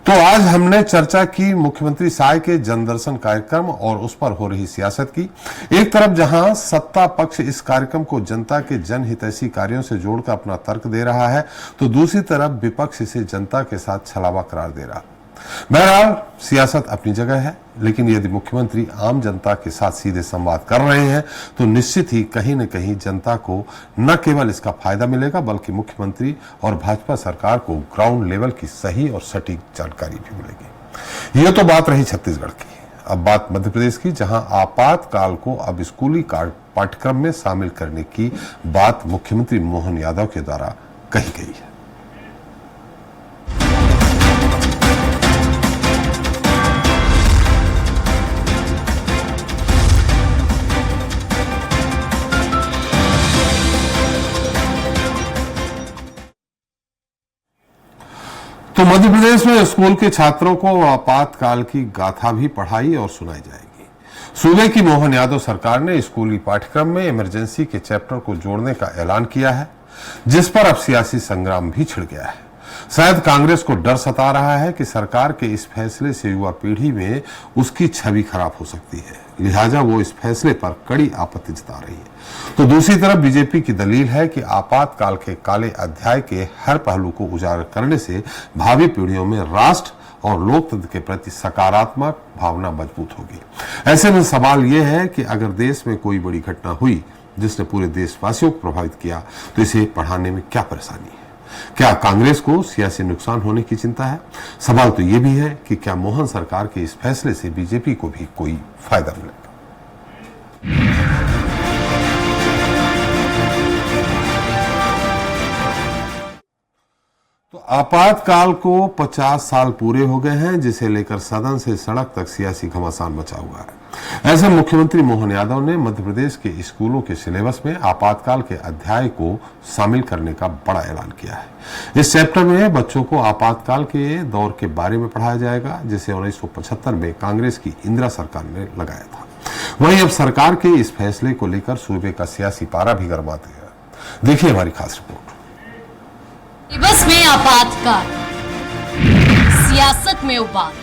तो आज हमने चर्चा की मुख्यमंत्री सहाय के जनदर्शन कार्यक्रम और उस पर हो रही सियासत की। एक तरफ जहां सत्ता पक्ष इस कार्यक्रम को जनता के जनहितैषी कार्यों से जोड़कर अपना तर्क दे रहा है, तो दूसरी तरफ विपक्ष इसे जनता के साथ छलावा करार दे रहा। बहरहाल सियासत अपनी जगह है, लेकिन यदि मुख्यमंत्री आम जनता के साथ सीधे संवाद कर रहे हैं तो निश्चित ही कहीं न कहीं जनता को न केवल इसका फायदा मिलेगा, बल्कि मुख्यमंत्री और भाजपा सरकार को ग्राउंड लेवल की सही और सटीक जानकारी भी मिलेगी। यह तो बात रही छत्तीसगढ़ की। अब बात मध्य प्रदेश की, जहां आपातकाल को अब स्कूली पाठ्यक्रम में शामिल करने की बात मुख्यमंत्री मोहन यादव के द्वारा कही गई है। तो मध्य प्रदेश में स्कूल के छात्रों को आपातकाल की गाथा भी पढ़ाई और सुनाई जाएगी। सूबे की मोहन यादव सरकार ने स्कूली पाठ्यक्रम में इमरजेंसी के चैप्टर को जोड़ने का ऐलान किया है, जिस पर अब सियासी संग्राम भी छिड़ गया है। शायद कांग्रेस को डर सता रहा है कि सरकार के इस फैसले से युवा पीढ़ी में उसकी छवि खराब हो सकती है, लिहाजा वो इस फैसले पर कड़ी आपत्ति जता रही है। तो दूसरी तरफ बीजेपी की दलील है कि आपातकाल के काले अध्याय के हर पहलू को उजागर करने से भावी पीढ़ियों में राष्ट्र और लोकतंत्र के प्रति सकारात्मक भावना मजबूत होगी। ऐसे में सवाल यह है कि अगर देश में कोई बड़ी घटना हुई जिसने पूरे देशवासियों को प्रभावित किया, तो इसे पढ़ाने में क्या परेशानी है? क्या कांग्रेस को सियासी नुकसान होने की चिंता है? सवाल तो यह भी है कि क्या मोहन सरकार के इस फैसले से बीजेपी को भी कोई फायदा मिलेगा? तो आपातकाल को 50 साल पूरे हो गए हैं, जिसे लेकर सदन से सड़क तक सियासी घमासान मचा हुआ है। ऐसे मुख्यमंत्री मोहन यादव ने मध्य प्रदेश के स्कूलों के सिलेबस में आपातकाल के अध्याय को शामिल करने का बड़ा ऐलान किया है। इस चैप्टर में बच्चों को आपातकाल के दौर के बारे में पढ़ाया जाएगा, जिसे 1975 में कांग्रेस की इंदिरा सरकार ने लगाया था। वहीं अब सरकार के इस फैसले को लेकर सूबे का सियासी पारा भी गर्मा गया। देखिए हमारी खास रिपोर्ट। बस में आपातकाल, सियासत में उबाल।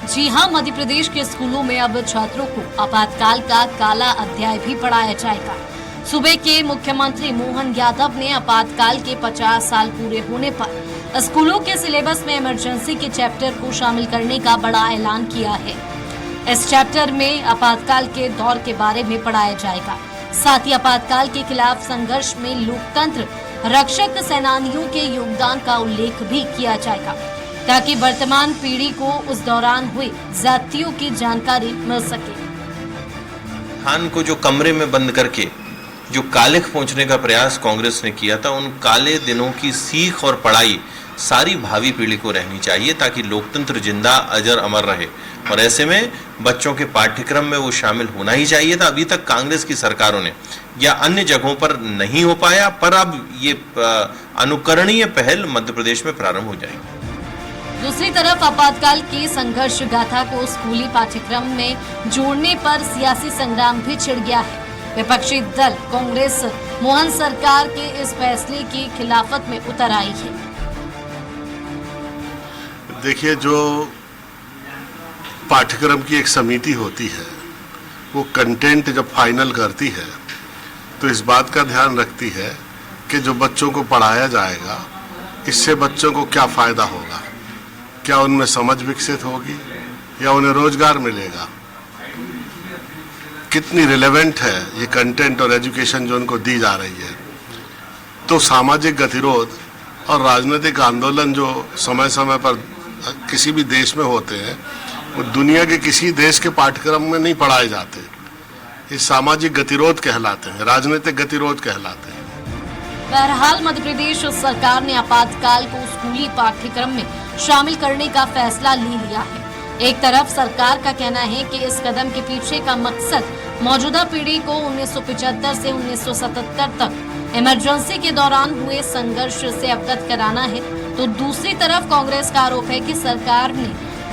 जी हां, मध्य प्रदेश के स्कूलों में अब छात्रों को आपातकाल का काला अध्याय भी पढ़ाया जाएगा। सूबे के मुख्यमंत्री मोहन यादव ने आपातकाल के 50 साल पूरे होने पर स्कूलों के सिलेबस में इमरजेंसी के चैप्टर को शामिल करने का बड़ा ऐलान किया है। इस चैप्टर में आपातकाल के दौर के बारे में पढ़ाया जाएगा। साथ ही आपातकाल के खिलाफ संघर्ष में लोकतंत्र रक्षक सेनानियों के योगदान का उल्लेख भी किया जाएगा, ताकि वर्तमान पीढ़ी को उस दौरान हुई ज्यादतियों की जानकारी मिल सके। खान को जो कमरे में बंद करके जो कालिख पहुंचने का प्रयास कांग्रेस ने किया था, उन काले दिनों की सीख और पढ़ाई सारी भावी पीढ़ी को रहनी चाहिए, ताकि लोकतंत्र जिंदा अजर अमर रहे। और ऐसे में बच्चों के पाठ्यक्रम में वो शामिल होना ही चाहिए था। अभी तक कांग्रेस की सरकारों ने या अन्य जगहों पर नहीं हो पाया, पर अब ये अनुकरणीय पहल मध्य प्रदेश में प्रारंभ हो जाएगी। दूसरी तरफ आपातकाल की संघर्ष गाथा को स्कूली पाठ्यक्रम में जोड़ने पर सियासी संग्राम भी छिड़ गया है। विपक्षी दल कांग्रेस मोहन सरकार के इस फैसले की खिलाफत में उतर आई है। देखिए, जो पाठ्यक्रम की एक समिति होती है, वो कंटेंट जब फाइनल करती है तो इस बात का ध्यान रखती है कि जो बच्चों को पढ़ाया जाएगा, इससे बच्चों को क्या फायदा होगा, क्या उनमें समझ विकसित होगी या उन्हें रोजगार मिलेगा, कितनी रिलेवेंट है ये कंटेंट और एजुकेशन जो उनको दी जा रही है। तो सामाजिक गतिरोध और राजनीतिक आंदोलन जो समय समय पर किसी भी देश में होते हैं, वो दुनिया के किसी देश के पाठ्यक्रम में नहीं पढ़ाए जाते। ये सामाजिक गतिरोध कहलाते हैं, राजनीतिक गतिरोध कहलाते हैं। बहरहाल मध्य प्रदेश सरकार ने आपातकाल को स्कूली पाठ्यक्रम में शामिल करने का फैसला ले लिया है। एक तरफ सरकार का कहना है कि इस कदम के पीछे का मकसद मौजूदा पीढ़ी को 1975 से 1977 तक इमरजेंसी के दौरान हुए संघर्ष से अवगत कराना है, तो दूसरी तरफ कांग्रेस का आरोप है कि सरकार ने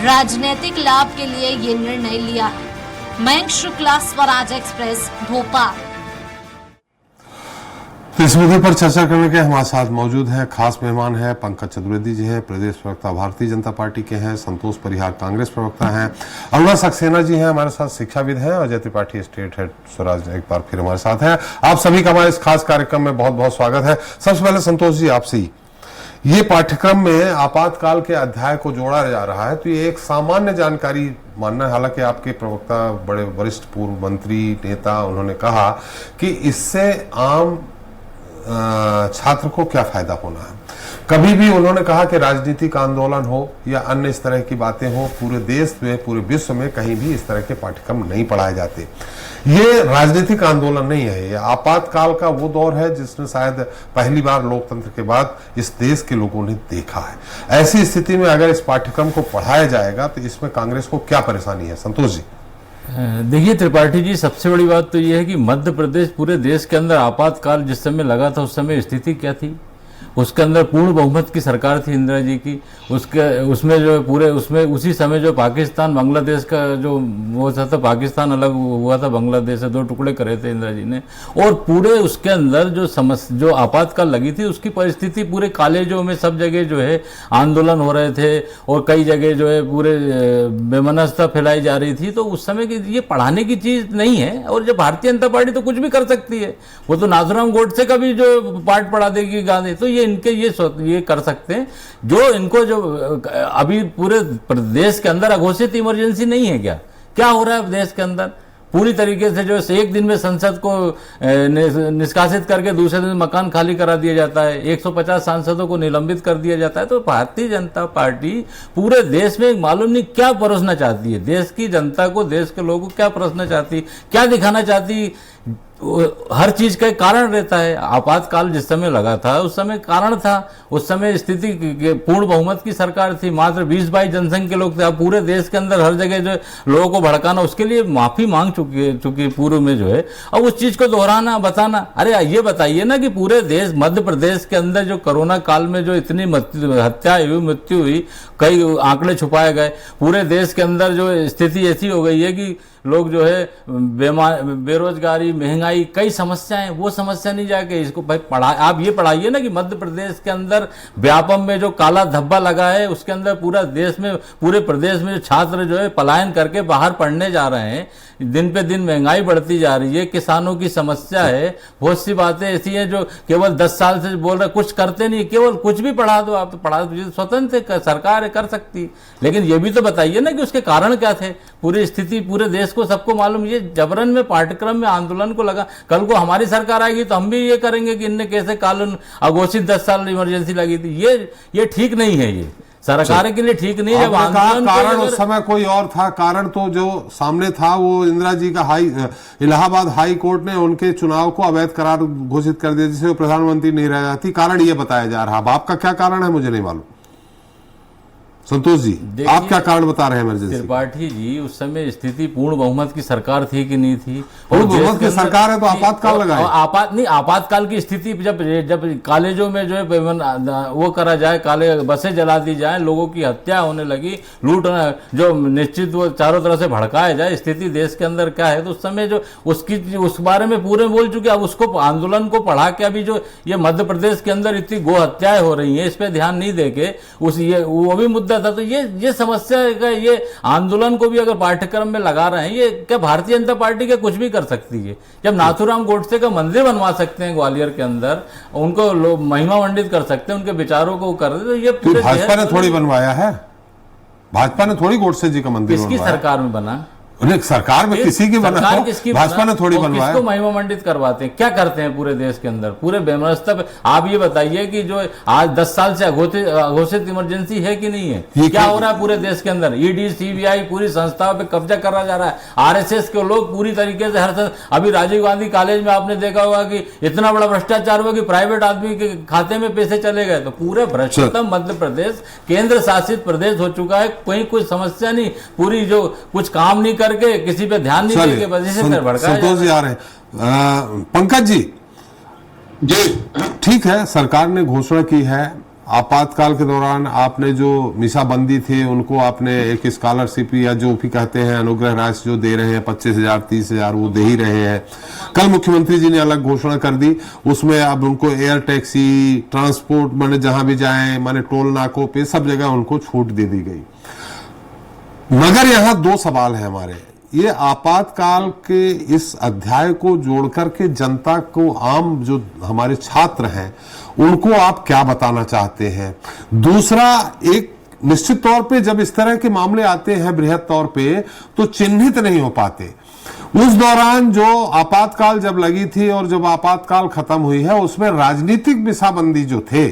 राजनीतिक लाभ के लिए ये निर्णय लिया है। मयंक शुक्ला, स्वराज एक्सप्रेस, भोपाल। तो इस मुद्दे पर चर्चा करने के हमारे साथ मौजूद हैं खास मेहमान हैं पंकज चतुर्वेदी जी हैं, प्रदेश प्रवक्ता भारतीय जनता पार्टी के हैं, संतोष परिहार कांग्रेस प्रवक्ता हैं, अरुणा सक्सेना जी हैं हमारे साथ शिक्षाविद हैं, और अजय त्रिपाठी स्टेट हेड स्वराज एक बार फिर हमारे साथ हैं। आप सभी का हमारे इस खास कार्यक्रम में बहुत बहुत स्वागत है। सबसे पहले संतोष जी आपसे ही, ये पाठ्यक्रम में आपातकाल के अध्याय को जोड़ा जा रहा है, तो ये एक सामान्य जानकारी मानना है। हालांकि आपके प्रवक्ता बड़े वरिष्ठ पूर्व मंत्री नेता, उन्होंने कहा कि इससे आम छात्र को क्या फायदा होना है। कभी भी उन्होंने कहा कि राजनीतिक आंदोलन हो या अन्य इस तरह की बातें हो, पूरे देश में पूरे विश्व में कहीं भी इस तरह के पाठ्यक्रम नहीं पढ़ाए जाते। ये राजनीतिक आंदोलन नहीं है, ये आपातकाल का वो दौर है जिसने शायद पहली बार लोकतंत्र के बाद इस देश के लोगों ने देखा है। ऐसी स्थिति में अगर इस पाठ्यक्रम को पढ़ाया जाएगा तो इसमें कांग्रेस को क्या परेशानी है? संतोष जी। देखिए त्रिपाठी जी, सबसे बड़ी बात तो यह है कि मध्य प्रदेश पूरे देश के अंदर आपातकाल जिस समय लगा था उस समय स्थिति क्या थी। उसके अंदर पूर्ण बहुमत की सरकार थी इंदिरा जी की। उसमें जो पूरे उसमें उसी समय जो पाकिस्तान बांग्लादेश का जो वो था, पाकिस्तान अलग हुआ था बांग्लादेश से, 2 टुकड़े करे थे इंदिरा जी ने। और पूरे उसके अंदर जो आपातकाल लगी थी उसकी परिस्थिति पूरे कॉलेजों में सब जगह जो है आंदोलन हो रहे थे और कई जगह जो है पूरे बेमनस्ता फैलाई जा रही थी। तो उस समय की ये पढ़ाने की चीज नहीं है। और जो भारतीय जनता पार्टी तो कुछ भी कर सकती है, वो तो नाथुराम गोडसे का भी जो पाठ पढ़ा देगी गा दे, तो ये इनके ये कर सकते हैं। जो इनको जो अभी पूरे प्रदेश के अंदर अघोषित इमरजेंसी नहीं है क्या हो रहा है देश के अंदर? पूरी तरीके से जो एक दिन में संसद को निष्कासित करके दूसरे दिन मकान खाली करा दिया जाता है, 150 सांसदों को निलंबित कर दिया जाता है। तो भारतीय जनता पार्टी पूरे देश में मालूम नहीं क्या परोसना चाहती है, देश की जनता को, देश के लोगों को क्या परोसना चाहती, क्या दिखाना चाहती। हर चीज का कारण रहता है। आपातकाल जिस समय लगा था उस समय कारण था, उस समय स्थिति पूर्ण बहुमत की सरकार थी, मात्र 20-22 जनसंख्या के लोग थे। अब पूरे देश के अंदर हर जगह जो लोगों को भड़काना, उसके लिए माफी मांग चुकी पूर्व में जो है। अब उस चीज को दोहराना, बताना, अरे ये बताइए ना कि पूरे देश मध्य प्रदेश के अंदर जो कोरोना काल में जो इतनी हत्या हुई, मृत्यु हुई, कई आंकड़े छुपाए गए, पूरे देश के अंदर जो स्थिति ऐसी हो गई है कि लोग जो है बेरोजगारी, महंगाई, कई समस्याएं, वो समस्या नहीं जाके इसको भाई आप ये पढ़ाइए ना कि मध्य प्रदेश के अंदर व्यापम में जो काला धब्बा लगा है उसके अंदर पूरे प्रदेश में जो छात्र जो है पलायन करके बाहर पढ़ने जा रहे हैं, दिन पे दिन महंगाई बढ़ती जा रही है, किसानों की समस्या है, बहुत सी बातें ऐसी हैं जो केवल 10 साल से बोल रहे, कुछ करते नहीं, केवल कुछ भी पढ़ा दो, आप पढ़ा दो, स्वतंत्र सरकार कर सकती, लेकिन ये भी तो बताइए ना कि उसके कारण क्या थे। पूरी स्थिति पूरे देश को सबको मालूम, ये जबरन में पाठ्यक्रम में आंदोलन को लगा। कल को हमारी सरकार आएगी तो हम भी ये करेंगे कि इनने कैसे कानून अघोषित 10 साल इमरजेंसी लगी थी। ये ठीक नहीं है, ये सरकार के लिए ठीक नहीं है। जब आंदोलन कारण उस समय कोई और था, कारण तो जो सामने था वो इंदिरा जी का इलाहाबाद हाई कोर्ट ने उनके चुनाव को अवैध करार घोषित कर दिया, जिससे वो प्रधानमंत्री नहीं रह जाती। कारण ये बताया जा रहा, अब आपका क्या कारण है मुझे नहीं मालूम। संतोष जी, आप क्या कारण बता रहे हैं इमरजेंसी? त्रिपाठी जी, उस समय स्थिति पूर्ण बहुमत की सरकार थी कि नहीं थी? पूर्ण बहुमत की सरकार है तो आपातकाल लगाए। आपातकाल की स्थिति जब कॉलेजों में जो है वो करा जाए, काले बसें जला दी जाए, लोगों की हत्या होने लगी, लूट जो निश्चित वो चारों तरफ से भड़काया जाए, स्थिति देश के अंदर क्या है, तो उस समय जो उस बारे में पूरे बोल चुके। अब उसको आंदोलन को पढ़ा के अभी जो ये मध्य प्रदेश के अंदर इतनी गो हत्याएं हो रही है, इस पर ध्यान नहीं देके वो भी मुद्दा था। तो ये समस्या का, ये आंदोलन को भी अगर पाठ्यक्रम में लगा रहे हैं, ये क्या भारतीय जनता पार्टी के कुछ भी कर सकती है? जब नाथूराम गोडसे का मंदिर बनवा सकते हैं ग्वालियर के अंदर, उनको लोग महिमा मंडित कर सकते हैं, उनके विचारों को कर दे, तो ये पूरे भाजपा ने थोड़ी बनवाया है, भाजपा ने थोड़ी गोडसे जी का मंदिर किसकी सरकार में बना? सरकार में किसी की बना, भाजपा ने थोड़ी बनवाया। किसको महिमा मंडित करवाते हैं? क्या करते हैं पूरे देश के अंदर, पूरे बेमरस्ता पे? आप ये बताइए कि जो आज 10 साल से अघोषित इमरजेंसी है कि नहीं है? क्या हो रहा है पूरे देश के अंदर? ईडी, सीबीआई पूरी संस्थाओं पे कब्जा करा जा रहा है। आरएसएस के लोग पूरी तरीके से अभी राजीव गांधी कॉलेज में आपने देखा होगा कि इतना बड़ा भ्रष्टाचार हुआ कि प्राइवेट आदमी के खाते में पैसे चले गए। तो पूरे भ्रष्टतम मध्य प्रदेश केंद्र शासित प्रदेश हो चुका है, कहीं कोई समस्या नहीं, पूरी जो कुछ काम नहीं करके, किसी पे ध्यान नहीं देके वजह से भड़काया। संतोष जी आ रहे हैं। पंकज जी, ठीक है, सरकार ने घोषणा की है, आपातकाल के दौरान आपने जो मीसाबंदी थे उनको आपने एक स्कॉलरशिप या जो भी कहते हैं अनुग्रह राशि जो दे रहे हैं 25,000 30,000 वो दे ही रहे हैं। कल मुख्यमंत्री जी ने अलग घोषणा कर दी, उसमें अब उनको एयर टैक्सी, ट्रांसपोर्ट, माने जहां भी जाएं, माने टोल नाकों पे सब जगह उनको छूट दे दी गई। मगर यहां 2 सवाल है हमारे। ये आपातकाल के इस अध्याय को जोड़कर के जनता को, आम जो हमारे छात्र हैं उनको आप क्या बताना चाहते हैं? दूसरा, एक निश्चित तौर पे जब इस तरह के मामले आते हैं बृहद तौर पे तो चिन्हित नहीं हो पाते। उस दौरान जो आपातकाल जब लगी थी और जब आपातकाल खत्म हुई है उसमें राजनीतिक मिसाबंदी जो थे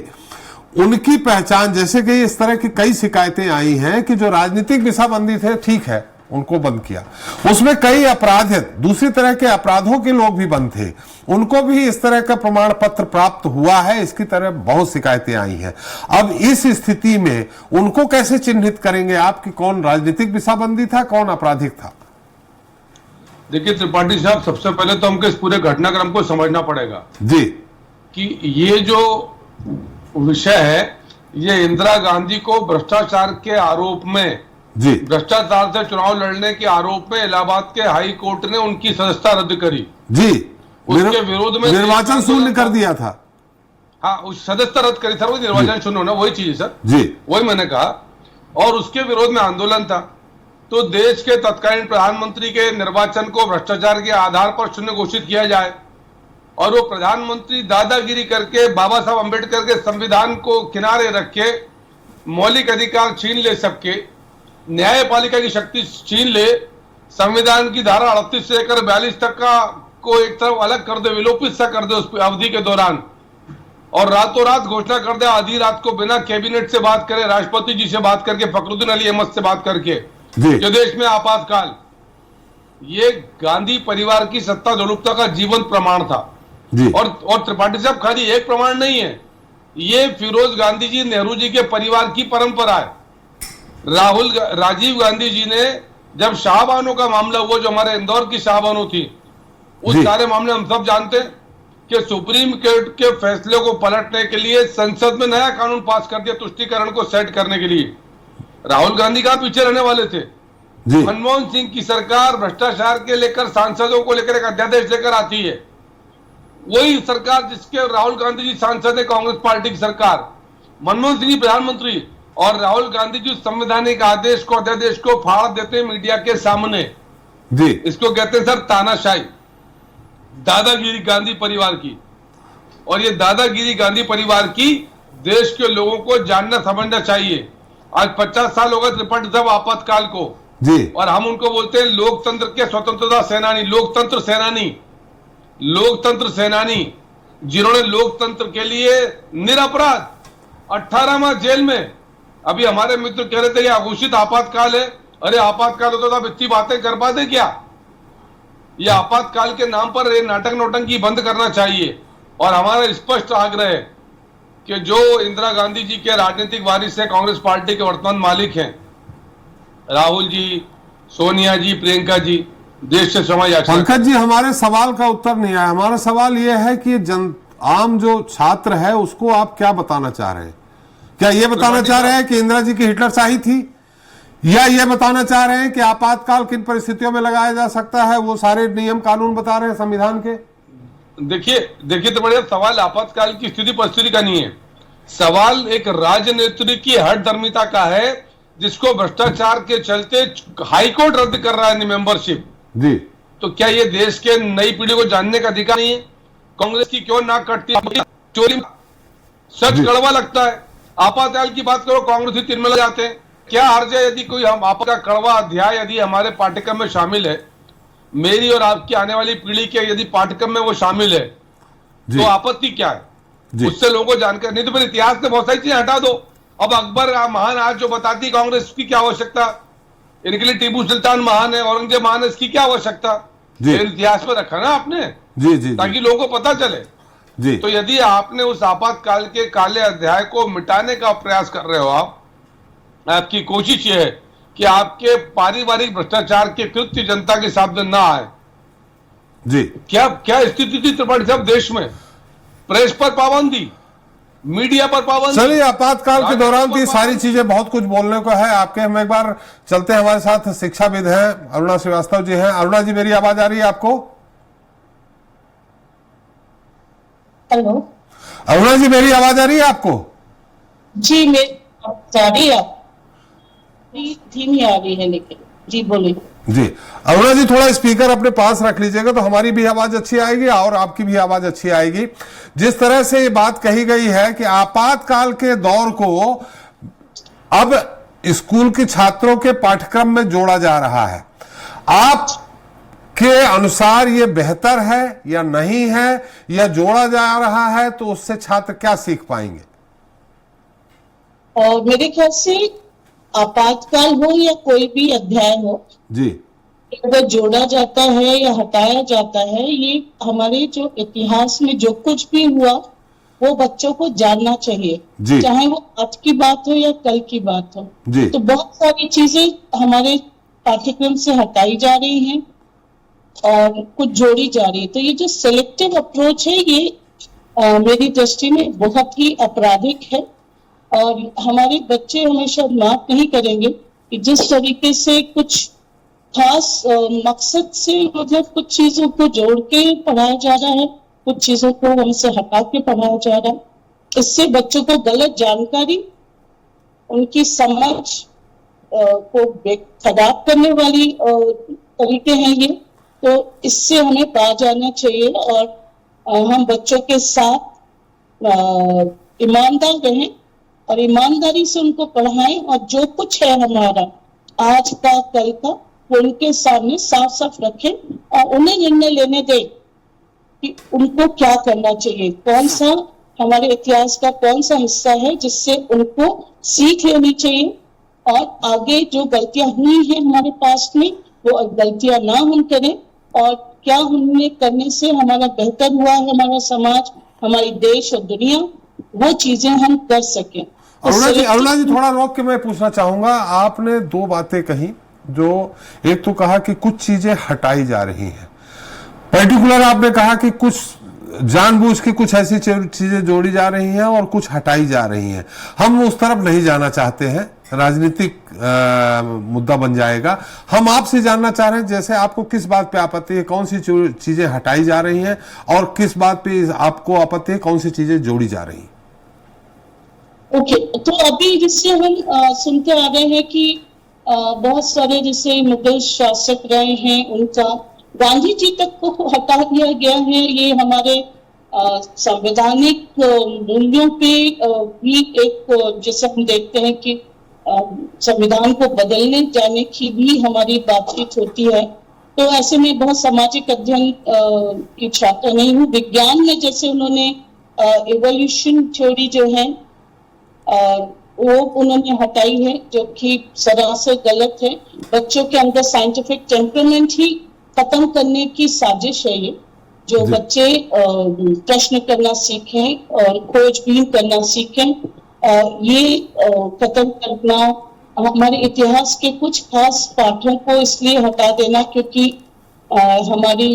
उनकी पहचान, जैसे कि इस तरह की कई शिकायतें आई हैं कि जो राजनीतिक मिसाबंदी थे ठीक है उनको बंद किया, उसमें कई अपराधित दूसरी तरह के अपराधों के लोग भी बंद थे, उनको भी इस तरह का प्रमाण पत्र प्राप्त हुआ है, इसकी तरह बहुत शिकायतें आई हैं। अब इस स्थिति में उनको कैसे चिन्हित करेंगे आप कि कौन राजनीतिक मिसाबंदी था, कौन आपराधिक था? देखिए त्रिपाठी साहब, सबसे पहले तो हमको इस पूरे घटनाक्रम को समझना पड़ेगा जी कि ये जो विषय है, ये इंदिरा गांधी को भ्रष्टाचार के आरोप में, जी भ्रष्टाचार से चुनाव लड़ने के आरोप में इलाहाबाद के हाई कोर्ट ने उनकी सदस्यता रद्द करी। जी, उसके विरोध में निर्वाचन शून्य कर दिया था। हाँ, उस सदस्यता रद्द करी सर, वो निर्वाचन शून्य होना वही चीज है सर जी, वही मैंने कहा। और उसके विरोध में आंदोलन था, तो देश के तत्कालीन प्रधानमंत्री के निर्वाचन को भ्रष्टाचार के आधार पर शून्य घोषित किया जाए, और वो प्रधानमंत्री दादागिरी करके बाबा साहब अंबेडकर के संविधान को किनारे रख के मौलिक अधिकार छीन ले, सबके न्यायपालिका की शक्ति छीन ले, संविधान की धारा 38 से लेकर 42 तक का को एक तरफ अलग कर दे, विलोपित सा कर दे उस अवधि के दौरान, और रातों रात घोषणा कर दे, आधी रात को बिना कैबिनेट से बात करे, राष्ट्रपति जी से बात करके, फखरुद्दीन अली अहमद से बात करके, जो देश में आपातकाल, ये गांधी परिवार की सत्ता लोलुपता का जीवंत प्रमाण था। और त्रिपाठी साहब, खाली एक प्रमाण नहीं है, ये फिरोज गांधी जी, नेहरू जी के परिवार की परंपरा है। राजीव गांधी जी ने जब शाहबानों का मामला हुआ, जो हमारे इंदौर की शाहबानों थी, उस सारे मामले हम सब जानते हैं कि सुप्रीम कोर्ट के फैसले को पलटने के लिए संसद में नया कानून पास कर दिया, तुष्टीकरण को सेट करने के लिए। राहुल गांधी कहां पीछे रहने वाले थे, मनमोहन सिंह की सरकार भ्रष्टाचार के लेकर सांसदों को लेकर एक अध्यादेश लेकर आती है। वही सरकार जिसके राहुल गांधी जी सांसद है, कांग्रेस पार्टी की सरकार, मनमोहन सिंह जी प्रधानमंत्री और राहुल गांधी जी संवैधानिक आदेश को, अध्यादेश को फाड़ देते हैं मीडिया के सामने जी। इसको कहते हैं सर तानाशाही, दादागिरी गांधी परिवार की। और ये दादागिरी गांधी परिवार की देश के लोगों को जानना समझना चाहिए। आज 50 साल हो गए त्रिपाठी साहब आपातकाल को जी, और हम उनको बोलते हैं लोकतंत्र के स्वतंत्रता सेनानी, लोकतंत्र सेनानी, लोकतंत्र सेनानी, जिन्होंने लोकतंत्र के लिए निरपराध 18 माह जेल में। अभी हमारे मित्र कह रहे थे ये अघोषित आपातकाल है। अरे आपातकाल होता तो इतनी बातें कर पाते क्या? ये आपातकाल के नाम पर ये नाटक नौटंकी बंद करना चाहिए। और हमारा स्पष्ट आग्रह है कि जो इंदिरा गांधी जी के राजनीतिक वारिस है, कांग्रेस पार्टी के वर्तमान मालिक हैं, राहुल जी, सोनिया जी, प्रियंका जी, देश से क्षमा याचना। पंकज जी, हमारे सवाल का उत्तर नहीं आया। हमारा सवाल यह है कि आम जो छात्र है उसको आप क्या बताना चाह रहे हैं? क्या ये बताना चाह रहे हैं कि इंदिरा जी की हिटलरशाही थी, या ये बताना चाह रहे हैं कि आपातकाल किन परिस्थितियों में लगाया जा सकता है? वो सारे नियम कानून बता रहे हैं संविधान के। देखिए तो बढ़िया सवाल आपातकाल की स्थिति परिस्थिति का नहीं है। सवाल एक राजनीति की हठधर्मिता का है, जिसको भ्रष्टाचार के चलते हाईकोर्ट रद्द कर रहा है मेंबरशिप जी। तो क्या ये देश के नई पीढ़ी को जानने का अधिकार नहीं है? कांग्रेस की क्यों नाक कटती है? चोरी सच कड़वा लगता है। आपातकाल की बात करो, कांग्रेस ही तिरमिला जाते हैं। क्या हर्ज है यदि कोई हम आपका कड़वा अध्याय यदि हमारे पाठ्यक्रम में शामिल है, मेरी और आपकी आने वाली पीढ़ी के यदि पाठ्यक्रम में वो शामिल है, तो आपत्ति क्या है? उससे लोगों को जानकारी नहीं तो फिर इतिहास से बहुत सारी चीजें हटा दो। अब अकबर महान आज जो बताती कांग्रेस, की क्या आवश्यकता? इनके लिए टीपू सुल्तान महान है, औरंगजेब महान है, इसकी क्या आवश्यकता? इतिहास में रखा ना आपने जी जी, ताकि लोगों को पता चले जी। तो यदि आपने उस आपातकाल के काले अध्याय को मिटाने का प्रयास कर रहे हो, आपकी कोशिश ये है कि आपके पारिवारिक भ्रष्टाचार के कृत्य जनता के सामने ना आए जी। क्या क्या स्थिति थी त्रिपाठी साहब देश में? प्रेस पर पाबंदी, मीडिया पर पाबंदी। चलिए, आपातकाल के दौरान थी सारी चीजें, बहुत कुछ बोलने को है आपके। हम एक बार चलते हैं, हमारे साथ शिक्षाविद हैं अरुणा श्रीवास्तव जी हैं। अरुणा जी, मेरी आवाज आ रही है आपको? हेलो अरुणा जी, मेरी आवाज आ रही है आपको? जी, मेरी आ रही है, धीमी आ रही है लेकिन। जी बोलिए जी। अरुणा जी, थोड़ा स्पीकर अपने पास रख लीजिएगा तो हमारी भी आवाज अच्छी आएगी और आपकी भी आवाज अच्छी आएगी। जिस तरह से ये बात कही गई है कि आपातकाल के दौर को अब स्कूल के छात्रों के पाठ्यक्रम में जोड़ा जा रहा है, आप के अनुसार ये बेहतर है या नहीं है, या जोड़ा जा रहा है तो उससे छात्र क्या सीख पाएंगे? और मेरे ख्याल से आपातकाल हो या कोई भी अध्याय हो जी, अगर जोड़ा जाता है या हटाया जाता है, ये हमारे जो इतिहास में जो कुछ भी हुआ वो बच्चों को जानना चाहिए, चाहे वो आज की बात हो या कल की बात हो जी। तो बहुत सारी चीजें हमारे पाठ्यक्रम से हटाई जा रही हैं और कुछ जोड़ी जा रही है। तो ये जो सिलेक्टिव अप्रोच है, ये मेरी दृष्टि में बहुत ही आपराधिक है। और हमारे बच्चे हमेशा माफ नहीं करेंगे कि जिस तरीके से कुछ खास मकसद से मतलब कुछ चीजों को जोड़ के पढ़ाया जा रहा है, कुछ चीजों को हमसे हटा के पढ़ाया जा रहा है। इससे बच्चों को गलत जानकारी, उनकी समझ को खराब करने वाली तरीके हैं ये। तो इससे हमें पार जाना चाहिए और हम बच्चों के साथ ईमानदार रहें और ईमानदारी से उनको पढ़ाएं, और जो कुछ है हमारा आज का कल का वो उनके सामने साफ साफ रखें और उन्हें निर्णय लेने दें कि उनको क्या करना चाहिए, कौन सा हमारे इतिहास का कौन सा हिस्सा है जिससे उनको सीख लेनी चाहिए और आगे जो गलतियां हुई हैं हमारे पास में वो गलतियां ना हम करें, और क्या हमने करने से हमारा बेहतर हुआ है, हमारा समाज, हमारी देश और दुनिया, वो चीजें हम कर सकें। अरुणा जी थोड़ा रोक के मैं पूछना चाहूंगा, आपने दो बातें कही, जो एक तो कहा कि कुछ चीजें हटाई जा रही हैं, पर्टिकुलर आपने कहा कि कुछ जानबूझ के कुछ ऐसी चीजें जोड़ी जा रही हैं और कुछ हटाई जा रही हैं। हम उस तरफ नहीं जाना चाहते हैं, राजनीतिक मुद्दा बन जाएगा। हम आपसे जानना चाह रहे हैं, जैसे आपको किस बात पे आपत्ति है, कौन सी चीजें हटाई जा रही हैं और किस बात पे आपको आपत्ति है, कौन सी चीजें जोड़ी जा रही हैं? ओके, तो अभी जिससे हम सुनते आ रहे हैं कि बहुत सारे जैसे मुगल शासक रहे हैं, उनका गांधी जी तक को हटा दिया गया है। ये हमारे संवैधानिक मूल्यों पे भी एक जैसे हम देखते हैं कि संविधान को बदलने जाने की भी हमारी बातचीत होती है। तो ऐसे में बहुत सामाजिक अध्ययन की छात्र नहीं हूँ। विज्ञान में जैसे उन्होंने इवोल्यूशन थ्योरी जो है वो उन्होंने हटाई है, जो कि सरासर गलत है। बच्चों के अंदर साइंटिफिक टेम्परामेंट ही खत्म करने की साजिश है ये, जो बच्चे प्रश्न करना सीखें और खोजबीन करना सीखें। ये खत्म करना, हमारे इतिहास के कुछ खास पाठों को इसलिए हटा देना क्योंकि हमारी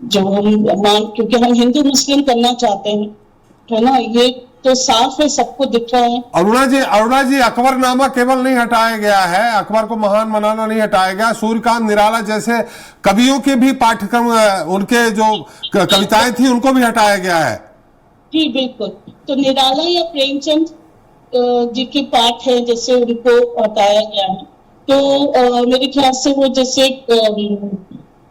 क्योंकि हम हिंदू मुस्लिम करना चाहते हैं, है ना। ये तो साफ है, सबको दिख रहा है। अरुणा जी, अकबरनामा केवल नहीं हटाया गया है, अकबर को महान बनाना नहीं हटाया गया, सूर्यकांत निराला जैसे कवियों के भी पाठ्यक्रम, उनके जो कविताएं थी उनको भी हटाया गया है। जी बिल्कुल, तो निराला या प्रेमचंद जी के पाठ है जैसे उनको हटाया गया है। तो मेरे ख्याल से वो जैसे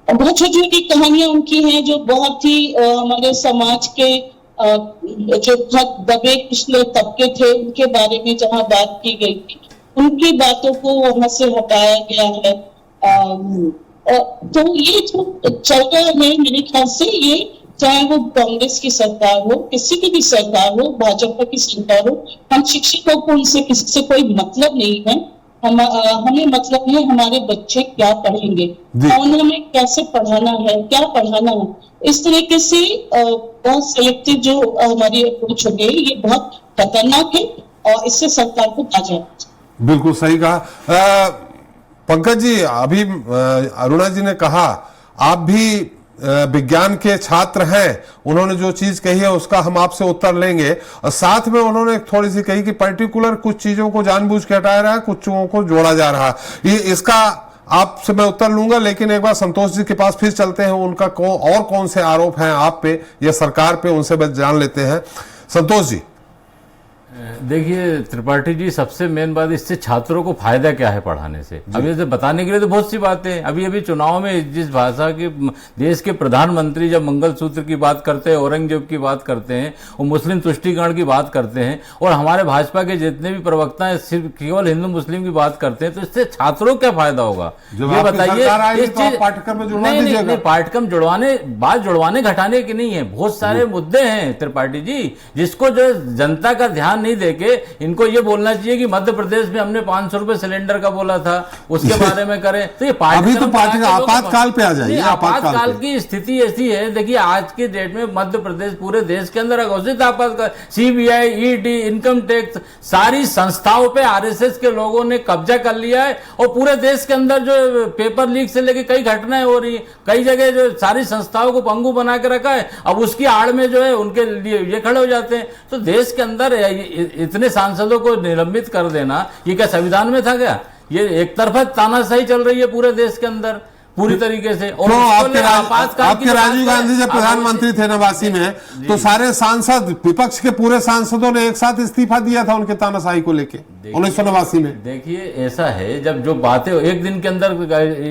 बहुत छोटी छोटी कहानियां उनकी हैं जो बहुत ही हमारे समाज के जो बहुत दबे पिछले तबके थे उनके बारे में जहां बात की गई थी, उनकी बातों को वहां से हटाया गया है। तो ये जो चल रहा है मेरे ख्याल से, ये चाहे वो कांग्रेस की सरकार हो, किसी की भी सरकार हो, भाजपा की सरकार हो, हम शिक्षकों को उनसे किसी से कोई मतलब नहीं है। हमें मतलब है हमारे बच्चे क्या पढ़ेंगे और हमें कैसे पढ़ाना है, क्या पढ़ाना है। इस तरीके से बहुत सिलेक्टिव जो हमारी अप्रोच हो गई, ये बहुत खतरनाक है और इससे सरकार को ताजा। बिल्कुल सही कहा पंकज जी। अभी अरुणा जी ने कहा, आप भी विज्ञान के छात्र हैं, उन्होंने जो चीज कही है उसका हम आपसे उत्तर लेंगे। और साथ में उन्होंने थोड़ी सी कही कि पर्टिकुलर कुछ चीजों को जानबूझ के हटाया रहा है, कुछ चीजों को जोड़ा जा रहा है। ये इसका आपसे मैं उत्तर लूंगा, लेकिन एक बार संतोष जी के पास फिर चलते हैं। उनका और कौन से आरोप हैं आप पे या सरकार पे, उनसे बस जान लेते हैं। संतोष जी, देखिए त्रिपाठी जी, सबसे मेन बात, इससे छात्रों को फायदा क्या है पढ़ाने से? अभी इसे बताने के लिए तो बहुत सी बातें हैं। अभी अभी चुनाव में जिस भाषा की देश के प्रधानमंत्री जब मंगलसूत्र की बात करते हैं, औरंगजेब की बात करते हैं, और मुस्लिम तुष्टिकरण की बात करते हैं, और हमारे भाजपा के जितने भी प्रवक्ता हैं सिर्फ केवल हिंदू मुस्लिम की बात करते हैं, तो इससे छात्रों क्या फायदा होगा ये बताइए। इस चीज नहीं, पाठ्यक्रम जुड़वाने घटाने की नहीं है, बहुत सारे मुद्दे हैं त्रिपाठी जी, जिसको जो जनता का ध्यान नहीं देके इनको ये बोलना चाहिए कि मध्य प्रदेश में हमने 500 रुपए सिलेंडर का बोला था, उसके बारे में करें। तो ये अभी तो आपातकाल पे आ जाइए। आपातकाल की स्थिति ऐसी है, देखिए आज के डेट में मध्य प्रदेश पूरे देश के अंदर घोषित आपातकाल, सीबीआई, ईडी, इनकम टैक्स, सारी संस्थाओं पे आरएसएस के लोगों ने कब्जा कर लिया है। और पूरे देश के अंदर जो पेपर लीक से लेके कई घटनाएं हो रही, कई जगह जो सारी संस्थाओं को पंगु बना के रखा है, अब उसकी आड़ में जो है उनके लिए ये खड़े हो जाते हैं। तो देश के अंदर इतने सांसदों को निलंबित कर देना, ये क्या संविधान में था क्या? ये एक तरफा तानाशाही चल रही है पूरे देश के अंदर पूरी तरीके से। और आपके राजीव गांधी जब प्रधानमंत्री थे नवासी में, तो सारे सांसद, विपक्ष के पूरे सांसदों ने एक साथ इस्तीफा दिया था उनके तानाशाही को लेके 1989 में। देखिए ऐसा है, जब जो बातें एक दिन के अंदर,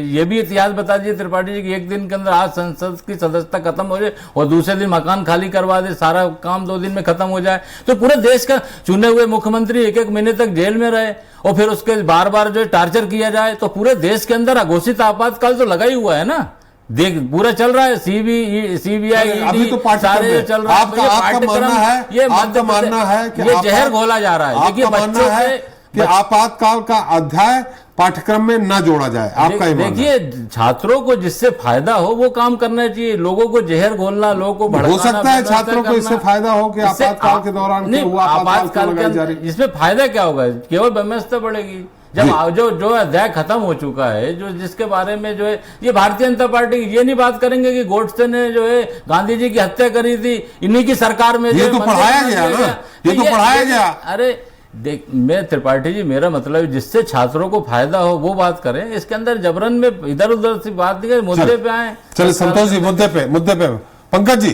ये भी इतिहास बता दीजिए त्रिपाठी जी कि एक दिन के अंदर आज संसद की सदस्यता खत्म हो जाए और दूसरे दिन मकान खाली करवा दे, सारा काम 2 दिन में खत्म हो जाए, तो पूरे देश का चुने हुए मुख्यमंत्री 1-1 महीने तक जेल में रहे और फिर उसके बार बार जो टार्चर किया जाए, तो पूरे देश के अंदर अघोषित आपातकाल तो लगा ही हुआ है ना। देख पूरा चल रहा है, सीबीआई, अभी तो सारे चल रहा है। आपका मानना है कि ये जहर घोला जा रहा है। देखिए मानना है कि आपातकाल का अध्याय पाठ्यक्रम में न जोड़ा जाए, आपका ही मानना है? देखिए छात्रों को जिससे फायदा हो वो काम करना चाहिए, लोगों को जहर घोलना, लोगों को भड़काना। हो सकता है छात्रों को इससे फायदा हो कि आपातकाल के दौरान आपातकाल के अंदर इसमें फायदा क्या होगा? केवल व्यवस्था बढ़ेगी। जब जो अध्याय खत्म हो चुका है, जो जिसके बारे में जो है ये भारतीय जनता पार्टी ये नहीं बात करेंगे कि गोडसे ने जो है गांधी जी की हत्या करी थी, इन्हीं की सरकार में ये तो पढ़ाया गया ना, ये तो पढ़ाया गया। अरे देख मैं त्रिपाठी जी, मेरा मतलब जिससे छात्रों को फायदा हो वो बात करें, इसके अंदर जबरन में इधर उधर से बात नहीं करें, मुद्दे पे आए। चलिए संतोष जी, मुद्दे पे पंकज जी,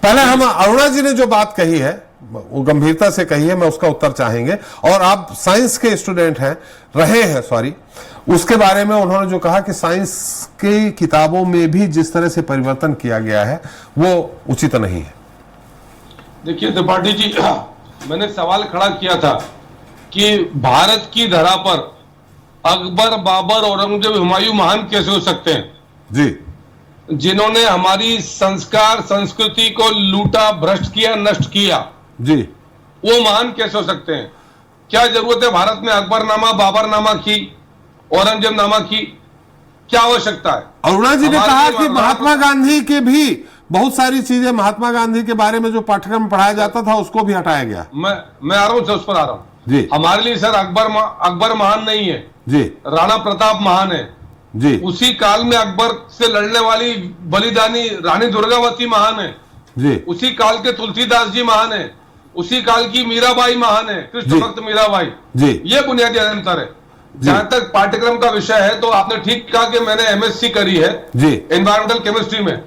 पहले हम अरुणा जी ने जो बात कही है वो गंभीरता से कही है, मैं उसका उत्तर चाहेंगे। और आप साइंस के स्टूडेंट रहे हैं, उसके बारे में उन्होंने जो कहा कि साइंस की किताबों में भी जिस तरह से परिवर्तन किया गया है वो उचित नहीं है। देखिए त्रिपाठी जी, मैंने सवाल खड़ा किया था कि भारत की धरा पर अकबर, बाबर, औरंगजेब, हुमायूं महान कैसे हो सकते हैं जी, जिन्होंने हमारी संस्कार संस्कृति को लूटा, भ्रष्ट किया, नष्ट किया जी, वो महान कैसे हो सकते हैं? क्या जरूरत है भारत में अकबरनामा, बाबरनामा की, औरंगजेबनामा की? क्या आवश्यकता है? अरुणा जी ने कहा कि महात्मा गांधी के भी बहुत सारी चीजें, महात्मा गांधी के बारे में जो पाठ्यक्रम पढ़ाया जाता था उसको भी हटाया गया। मैं आ रहा हूं, उस पर आ रहा हूं जी। हमारे लिए सर अकबर महान नहीं है जी, राणा प्रताप महान है जी। उसी काल में अकबर से लड़ने वाली बलिदानी रानी दुर्गावती महान है जी। उसी काल के तुलसीदास जी महान है, उसी काल की मीराबाई महान है, कृष्ण भक्त मीराबाई जी। ये बुनियादी अंतर है। जहां तक पाठ्यक्रम का विषय है तो आपने ठीक कहा कि मैंने एमएससी करी है जी एनवायरमेंटल केमिस्ट्री में,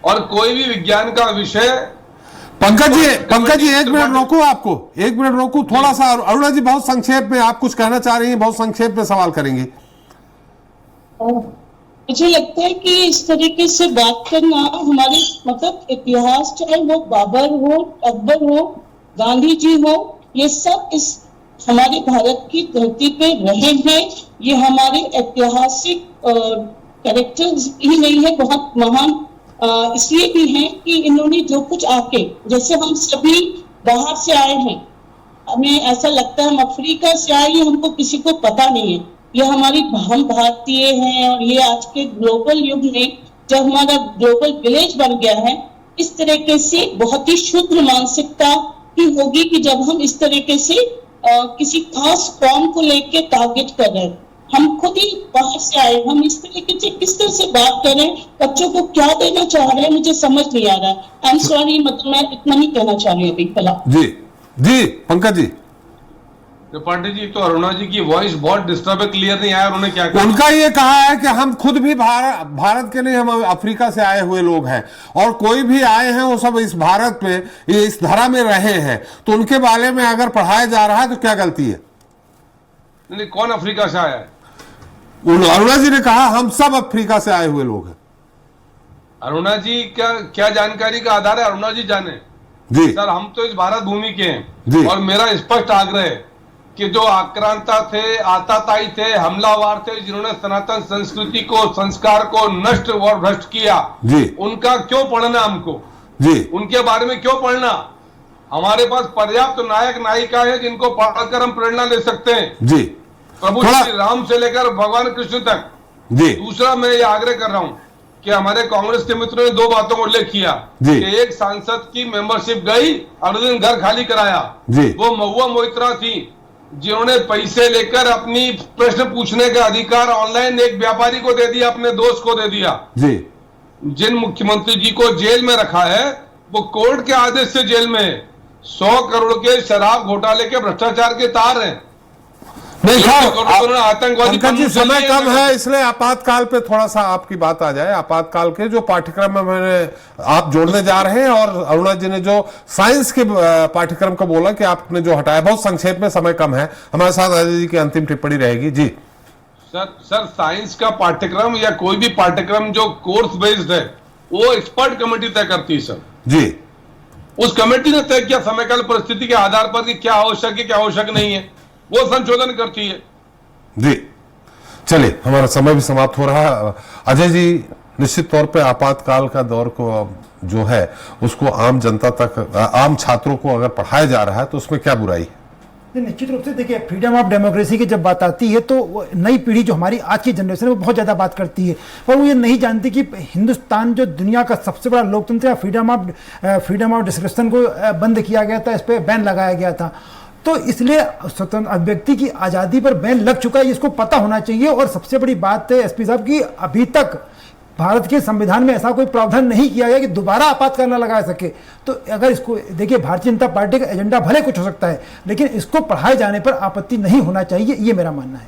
और कोई भी विज्ञान का विषय। पंकज जी एक मिनट रोकू, आपको एक मिनट रोकू थोड़ा सा। अरुणा जी बहुत संक्षेप में आप कुछ कहना चाह रही हैं, बहुत संक्षेप में सवाल करेंगी। मुझे लगता है कि इस तरीके से बात करना हमारे मतलब इतिहास, चाहे वो बाबर हो, अकबर हो, गांधी जी हो, ये सब इस हमारे भारत की धरती पे रहे हैं। ये हमारे ऐतिहासिक कैरेक्टर्स ही नहीं है, बहुत महान इसलिए भी हैं कि इन्होंने जो कुछ आके, जैसे हम सभी बाहर से आए हैं, हमें ऐसा लगता है हम अफ्रीका से आए, ये हमको किसी को पता नहीं है। ये हम भारतीय हैं, और ये आज के ग्लोबल युग में जब हमारा ग्लोबल विलेज बन गया है, इस तरीके से बहुत ही शुद्ध मानसिकता ही होगी कि जब हम इस तरीके से किसी खास कौम को लेके टारगेट कर रहे हैं। हम खुद ही बाहर से आए, हम इस तरीके से किस तरह से बात कर रहे हैं, बच्चों को क्या देना चाह रहे हैं, मुझे समझ नहीं आ रहा है। आई एम सॉरी, मतलब मैं इतना नहीं कहना चाह रही अभी फिलहाल। जी जी पंकज जी। त्रिपाठी जी, तो अरुणा जी की वॉइस बहुत डिस्टर्ब है, क्लियर नहीं आया। उन्होंने क्या कहा? उनका ये कहा है कि हम खुद भी भारत के नहीं, हम अफ्रीका से आए हुए लोग हैं, और कोई भी आए हैं वो सब इस भारत में, इस धरा में रहे हैं, तो उनके बारे में अगर पढ़ाया जा रहा है तो क्या गलती है? नहीं, कौन अफ्रीका से आया है? अरुणा जी ने कहा हम सब अफ्रीका से आए हुए लोग हैं। अरुणा जी क्या जानकारी का आधार है? अरुणा जी जाने जी। सर, हम तो इस भारत भूमि के हैं जी। और मेरा स्पष्ट आग्रह है कि जो आक्रांता थे, आताताई थे, हमलावर थे, जिन्होंने सनातन संस्कृति को, संस्कार को नष्ट और भ्रष्ट किया जी, उनका क्यों पढ़ना हमको जी, उनके बारे में क्यों पढ़ना? हमारे पास पर्याप्त नायक नायिका है जिनको पढ़कर हम प्रेरणा ले सकते हैं जी, प्रभु श्री राम से लेकर भगवान कृष्ण तक जी। दूसरा, मैं ये आग्रह कर रहा हूं कि हमारे कांग्रेस के मित्रों ने दो बातों को उल्लेख किया जी। कि एक सांसद की मेंबरशिप गई, अगले दिन घर खाली कराया जी। वो महुआ मोइत्रा थी, जिन्होंने पैसे लेकर अपनी प्रश्न पूछने का अधिकार ऑनलाइन एक व्यापारी को दे दिया, अपने दोस्त को दे दिया जी। जिन मुख्यमंत्री जी को जेल में रखा है वो कोर्ट के आदेश से जेल में 100 करोड़ के शराब घोटाले के भ्रष्टाचार के तार हैं। नहीं आतंकवादी पंकज जी, समय कम है, इसलिए आपातकाल पे थोड़ा सा आपकी बात आ जाए। आपातकाल के जो पाठ्यक्रम में मैंने आप जोड़ने जा रहे हैं, और अरुणा जी ने जो साइंस के पाठ्यक्रम को बोला कि आपने जो हटाया, बहुत संक्षेप में, समय कम है, हमारे साथ अजय जी की अंतिम टिप्पणी रहेगी जी। सर साइंस का पाठ्यक्रम या कोई भी पाठ्यक्रम जो कोर्स बेस्ड है वो एक्सपर्ट कमेटी तय करती है सर जी। उस कमेटी ने तय किया समयकाल परिस्थिति के आधार पर कि क्या आवश्यक है, क्या आवश्यक नहीं है, वो संशोधन करती है जी। चलिए, हमारा समय भी समाप्त हो रहा है। अजय जी, निश्चित तौर पे आपातकाल का दौर को जो है उसको आम जनता तक, आम छात्रों को अगर पढ़ाया जा रहा है तो उसमें क्या बुराई है? निश्चित रूप से देखिए, फ्रीडम ऑफ डेमोक्रेसी की जब बात आती है तो नई पीढ़ी जो हमारी आज की जनरेशन है वो बहुत ज़्यादा बात करती है, और वो ये नहीं जानती कि हिंदुस्तान जो दुनिया का सबसे बड़ा लोकतंत्र है, फ्रीडम ऑफ डिस्कशन को बंद किया गया था, इस पर बैन लगाया गया था। तो इसलिए स्वतंत्र अभिव्यक्ति की आज़ादी पर बैन लग चुका है, इसको पता होना चाहिए। और सबसे बड़ी बात है एसपी साहब की, अभी तक भारत के संविधान में ऐसा कोई प्रावधान नहीं किया गया कि दोबारा आपातकाल न लगा सके। तो अगर इसको देखिए, भारतीय जनता पार्टी का एजेंडा भले कुछ हो सकता है, लेकिन इसको पढ़ाए जाने पर आपत्ति नहीं होना चाहिए, ये मेरा मानना है।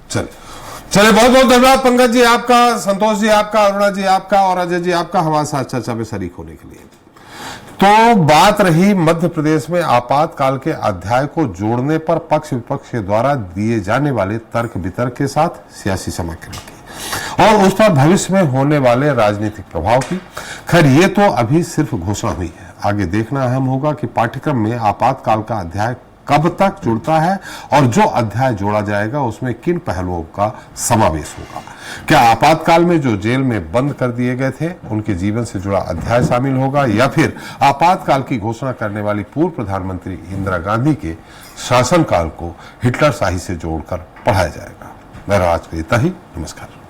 चले बहुत बहुत धन्यवाद पंकज जी आपका, संतोष जी आपका, अरुणा जी आपका और अजय जी आपका हमारे साथ चर्चा में शरीक होने के लिए। तो बात रही मध्य प्रदेश में आपातकाल के अध्याय को जोड़ने पर पक्ष विपक्ष के द्वारा दिए जाने वाले तर्क वितर्क के साथ सियासी समीकरण की और उस पर भविष्य में होने वाले राजनीतिक प्रभाव की। खैर ये तो अभी सिर्फ घोषणा हुई है, आगे देखना अहम होगा कि पाठ्यक्रम में आपातकाल का अध्याय कब तक जुड़ता है और जो अध्याय जोड़ा जाएगा उसमें किन पहलुओं का समावेश होगा। क्या आपातकाल में जो जेल में बंद कर दिए गए थे उनके जीवन से जुड़ा अध्याय शामिल होगा या फिर आपातकाल की घोषणा करने वाली पूर्व प्रधानमंत्री इंदिरा गांधी के शासनकाल को हिटलर शाही से जोड़कर पढ़ाया जाएगा। मेरा आज का इतना ही, नमस्कार।